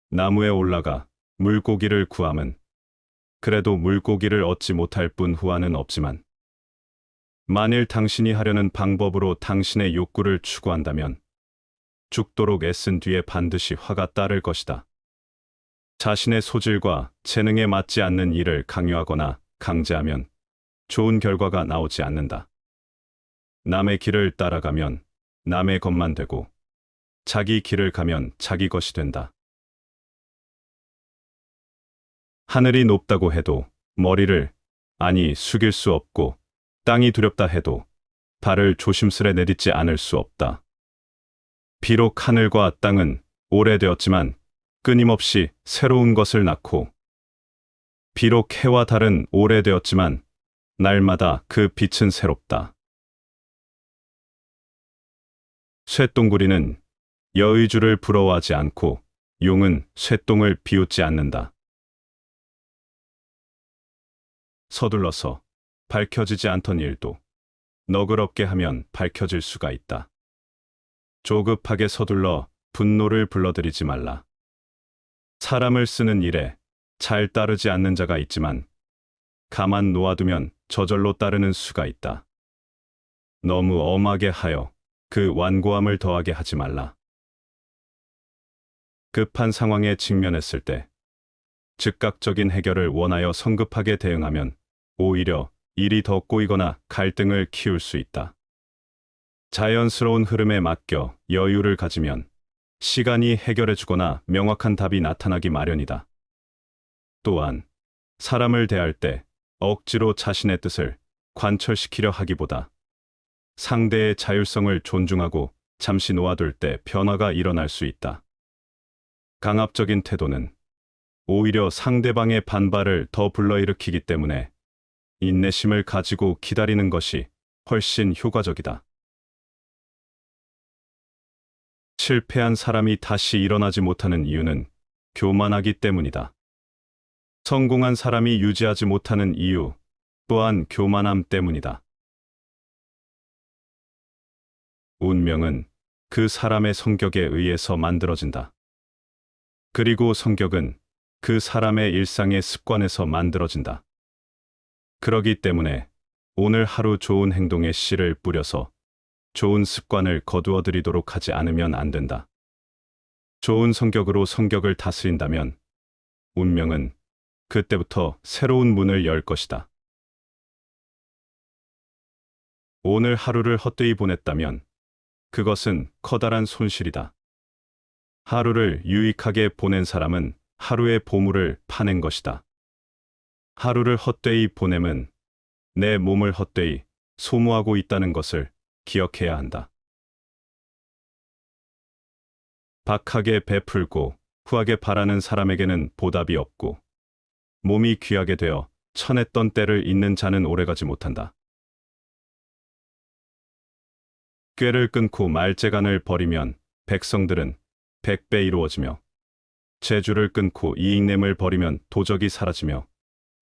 나무에 올라가 물고기를 구함은 그래도 물고기를 얻지 못할 뿐 후환은 없지만 만일 당신이 하려는 방법으로 당신의 욕구를 추구한다면 죽도록 애쓴 뒤에 반드시 화가 따를 것이다. 자신의 소질과 재능에 맞지 않는 일을 강요하거나 강제하면 좋은 결과가 나오지 않는다. 남의 길을 따라가면 남의 것만 되고 자기 길을 가면 자기 것이 된다. 하늘이 높다고 해도 머리를 숙일 수 없고 땅이 두렵다 해도 발을 조심스레 내딛지 않을 수 없다. 비록 하늘과 땅은 오래되었지만 끊임없이 새로운 것을 낳고 비록 해와 달은 오래되었지만 날마다 그 빛은 새롭다. 쇠똥구리는 여의주를 부러워하지 않고 용은 쇠똥을 비웃지 않는다. 서둘러서 밝혀지지 않던 일도 너그럽게 하면 밝혀질 수가 있다. 조급하게 서둘러 분노를 불러들이지 말라. 사람을 쓰는 일에 잘 따르지 않는 자가 있지만 가만 놓아두면 저절로 따르는 수가 있다. 너무 엄하게 하여 그 완고함을 더하게 하지 말라. 급한 상황에 직면했을 때 즉각적인 해결을 원하여 성급하게 대응하면 오히려 일이 더 꼬이거나 갈등을 키울 수 있다. 자연스러운 흐름에 맡겨 여유를 가지면 시간이 해결해주거나 명확한 답이 나타나기 마련이다. 또한 사람을 대할 때 억지로 자신의 뜻을 관철시키려 하기보다 상대의 자율성을 존중하고 잠시 놓아둘 때 변화가 일어날 수 있다. 강압적인 태도는 오히려 상대방의 반발을 더 불러일으키기 때문에 인내심을 가지고 기다리는 것이 훨씬 효과적이다. 실패한 사람이 다시 일어나지 못하는 이유는 교만하기 때문이다. 성공한 사람이 유지하지 못하는 이유 또한 교만함 때문이다. 운명은 그 사람의 성격에 의해서 만들어진다. 그리고 성격은 그 사람의 일상의 습관에서 만들어진다. 그러기 때문에 오늘 하루 좋은 행동에 씨를 뿌려서 좋은 습관을 거두어들이도록 하지 않으면 안 된다. 좋은 성격으로 성격을 다스린다면 운명은 그때부터 새로운 문을 열 것이다. 오늘 하루를 헛되이 보냈다면 그것은 커다란 손실이다. 하루를 유익하게 보낸 사람은 하루의 보물을 파낸 것이다. 하루를 헛되이 보냄은 내 몸을 헛되이 소모하고 있다는 것을 기억해야 한다. 박하게 베풀고 후하게 바라는 사람에게는 보답이 없고 몸이 귀하게 되어 천했던 때를 잇는 자는 오래가지 못한다. 꾀를 끊고 말재간을 버리면 백성들은 100배 이루어지며 재주를 끊고 이익냄을 버리면 도적이 사라지며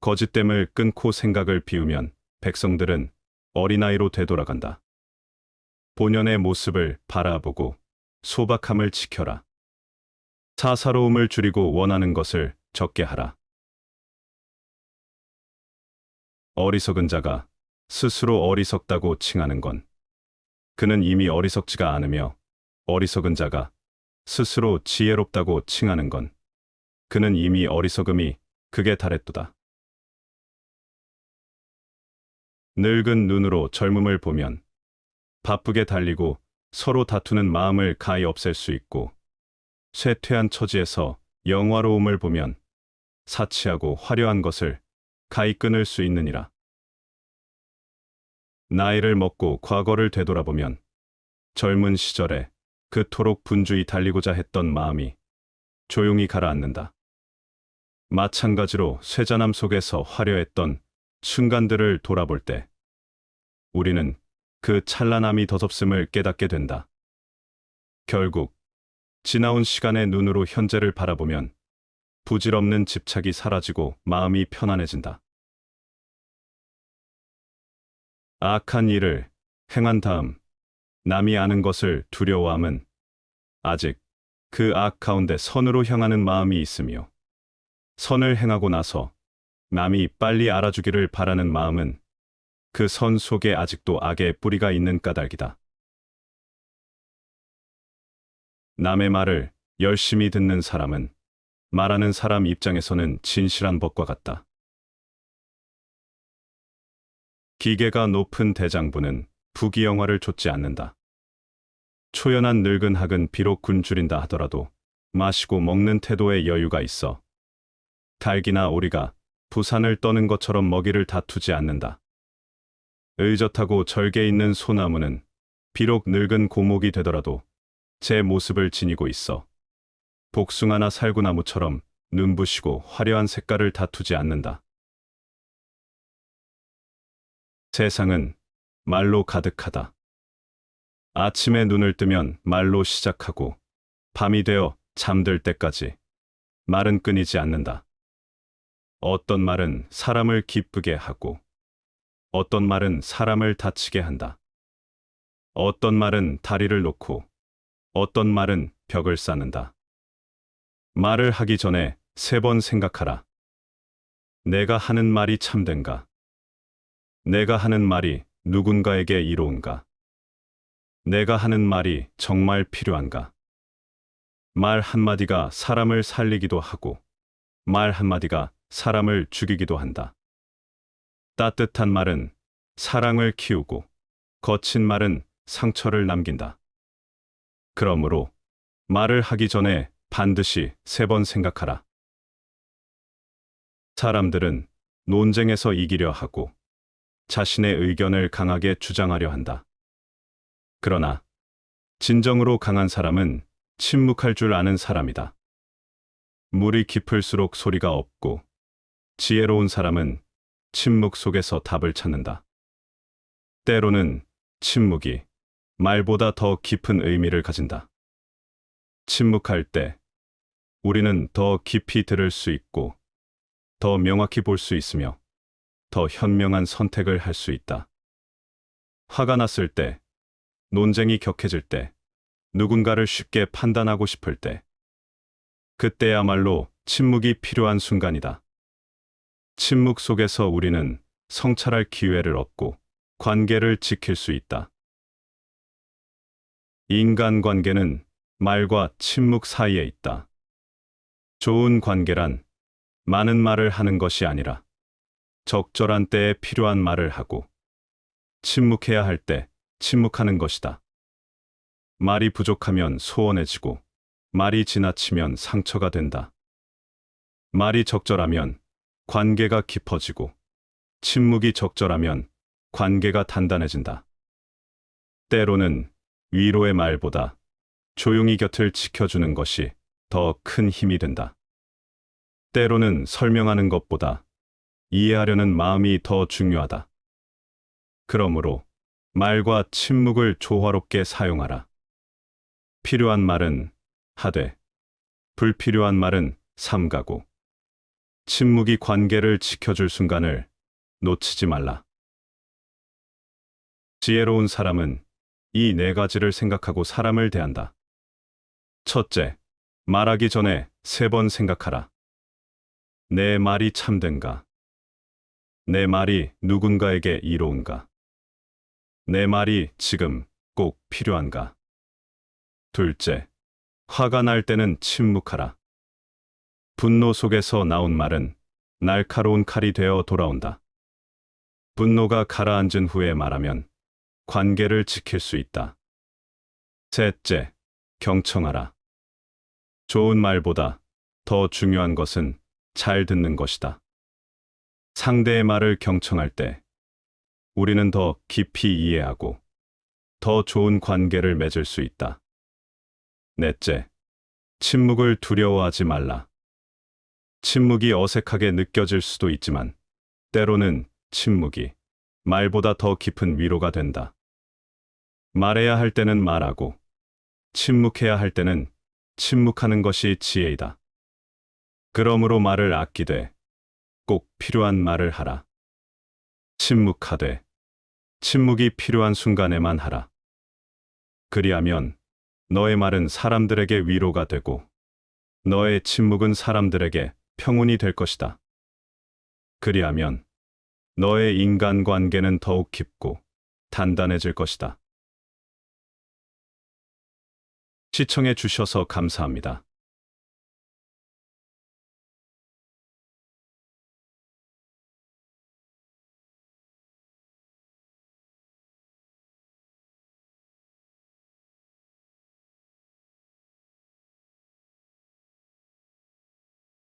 거짓됨을 끊고 생각을 비우면 백성들은 어린아이로 되돌아간다. 본연의 모습을 바라보고 소박함을 지켜라. 사사로움을 줄이고 원하는 것을 적게 하라. 어리석은 자가 스스로 어리석다고 칭하는 건 그는 이미 어리석지가 않으며 어리석은 자가 스스로 지혜롭다고 칭하는 건 그는 이미 어리석음이 극에 달했도다. 늙은 눈으로 젊음을 보면 바쁘게 달리고 서로 다투는 마음을 가히 없앨 수 있고 쇠퇴한 처지에서 영화로움을 보면 사치하고 화려한 것을 가히 끊을 수 있느니라. 나이를 먹고 과거를 되돌아보면 젊은 시절에 그토록 분주히 달리고자 했던 마음이 조용히 가라앉는다. 마찬가지로 쇠잔함 속에서 화려했던 순간들을 돌아볼 때 우리는 그 찬란함이 더섭음을 깨닫게 된다. 결국 지나온 시간의 눈으로 현재를 바라보면 부질없는 집착이 사라지고 마음이 편안해진다. 악한 일을 행한 다음 남이 아는 것을 두려워함은 아직 그 악 가운데 선으로 향하는 마음이 있으며, 선을 행하고 나서 남이 빨리 알아주기를 바라는 마음은 그 선 속에 아직도 악의 뿌리가 있는 까닭이다. 남의 말을 열심히 듣는 사람은 말하는 사람 입장에서는 진실한 법과 같다. 기계가 높은 대장부는 부귀영화를 좇지 않는다. 초연한 늙은 학은 비록 굶주린다 하더라도 마시고 먹는 태도에 여유가 있어 닭이나 오리가 부산을 떠는 것처럼 먹이를 다투지 않는다. 의젓하고 절개 있는 소나무는 비록 늙은 고목이 되더라도 제 모습을 지니고 있어 복숭아나 살구나무처럼 눈부시고 화려한 색깔을 다투지 않는다. 세상은 말로 가득하다. 아침에 눈을 뜨면 말로 시작하고 밤이 되어 잠들 때까지 말은 끊이지 않는다. 어떤 말은 사람을 기쁘게 하고 어떤 말은 사람을 다치게 한다. 어떤 말은 다리를 놓고 어떤 말은 벽을 쌓는다. 말을 하기 전에 3번 생각하라. 내가 하는 말이 참된가? 내가 하는 말이 누군가에게 이로운가? 내가 하는 말이 정말 필요한가? 말 한마디가 사람을 살리기도 하고 말 한마디가 사람을 죽이기도 한다. 따뜻한 말은 사랑을 키우고 거친 말은 상처를 남긴다. 그러므로 말을 하기 전에 반드시 3번 생각하라. 사람들은 논쟁에서 이기려 하고 자신의 의견을 강하게 주장하려 한다. 그러나 진정으로 강한 사람은 침묵할 줄 아는 사람이다. 물이 깊을수록 소리가 없고 지혜로운 사람은 침묵 속에서 답을 찾는다. 때로는 침묵이 말보다 더 깊은 의미를 가진다. 침묵할 때 우리는 더 깊이 들을 수 있고 더 명확히 볼 수 있으며 더 현명한 선택을 할 수 있다. 화가 났을 때, 논쟁이 격해질 때, 누군가를 쉽게 판단하고 싶을 때, 그때야말로 침묵이 필요한 순간이다. 침묵 속에서 우리는 성찰할 기회를 얻고 관계를 지킬 수 있다. 인간관계는 말과 침묵 사이에 있다. 좋은 관계란 많은 말을 하는 것이 아니라 적절한 때에 필요한 말을 하고 침묵해야 할 때 침묵하는 것이다. 말이 부족하면 소원해지고 말이 지나치면 상처가 된다. 말이 적절하면 관계가 깊어지고 침묵이 적절하면 관계가 단단해진다. 때로는 위로의 말보다 조용히 곁을 지켜주는 것이 더 큰 힘이 된다. 때로는 설명하는 것보다 이해하려는 마음이 더 중요하다. 그러므로 말과 침묵을 조화롭게 사용하라. 필요한 말은 하되, 불필요한 말은 삼가고, 침묵이 관계를 지켜줄 순간을 놓치지 말라. 지혜로운 사람은 이 4가지를 생각하고 사람을 대한다. 첫째, 말하기 전에 3번 생각하라. 내 말이 참된가? 내 말이 누군가에게 이로운가? 내 말이 지금 꼭 필요한가? 둘째, 화가 날 때는 침묵하라. 분노 속에서 나온 말은 날카로운 칼이 되어 돌아온다. 분노가 가라앉은 후에 말하면 관계를 지킬 수 있다. 셋째, 경청하라. 좋은 말보다 더 중요한 것은 잘 듣는 것이다. 상대의 말을 경청할 때 우리는 더 깊이 이해하고 더 좋은 관계를 맺을 수 있다. 넷째, 침묵을 두려워하지 말라. 침묵이 어색하게 느껴질 수도 있지만 때로는 침묵이 말보다 더 깊은 위로가 된다. 말해야 할 때는 말하고 침묵해야 할 때는 침묵하는 것이 지혜이다. 그러므로 말을 아끼되 꼭 필요한 말을 하라. 침묵하되 침묵이 필요한 순간에만 하라. 그리하면 너의 말은 사람들에게 위로가 되고 너의 침묵은 사람들에게 평온이 될 것이다. 그리하면 너의 인간관계는 더욱 깊고 단단해질 것이다. 시청해 주셔서 감사합니다.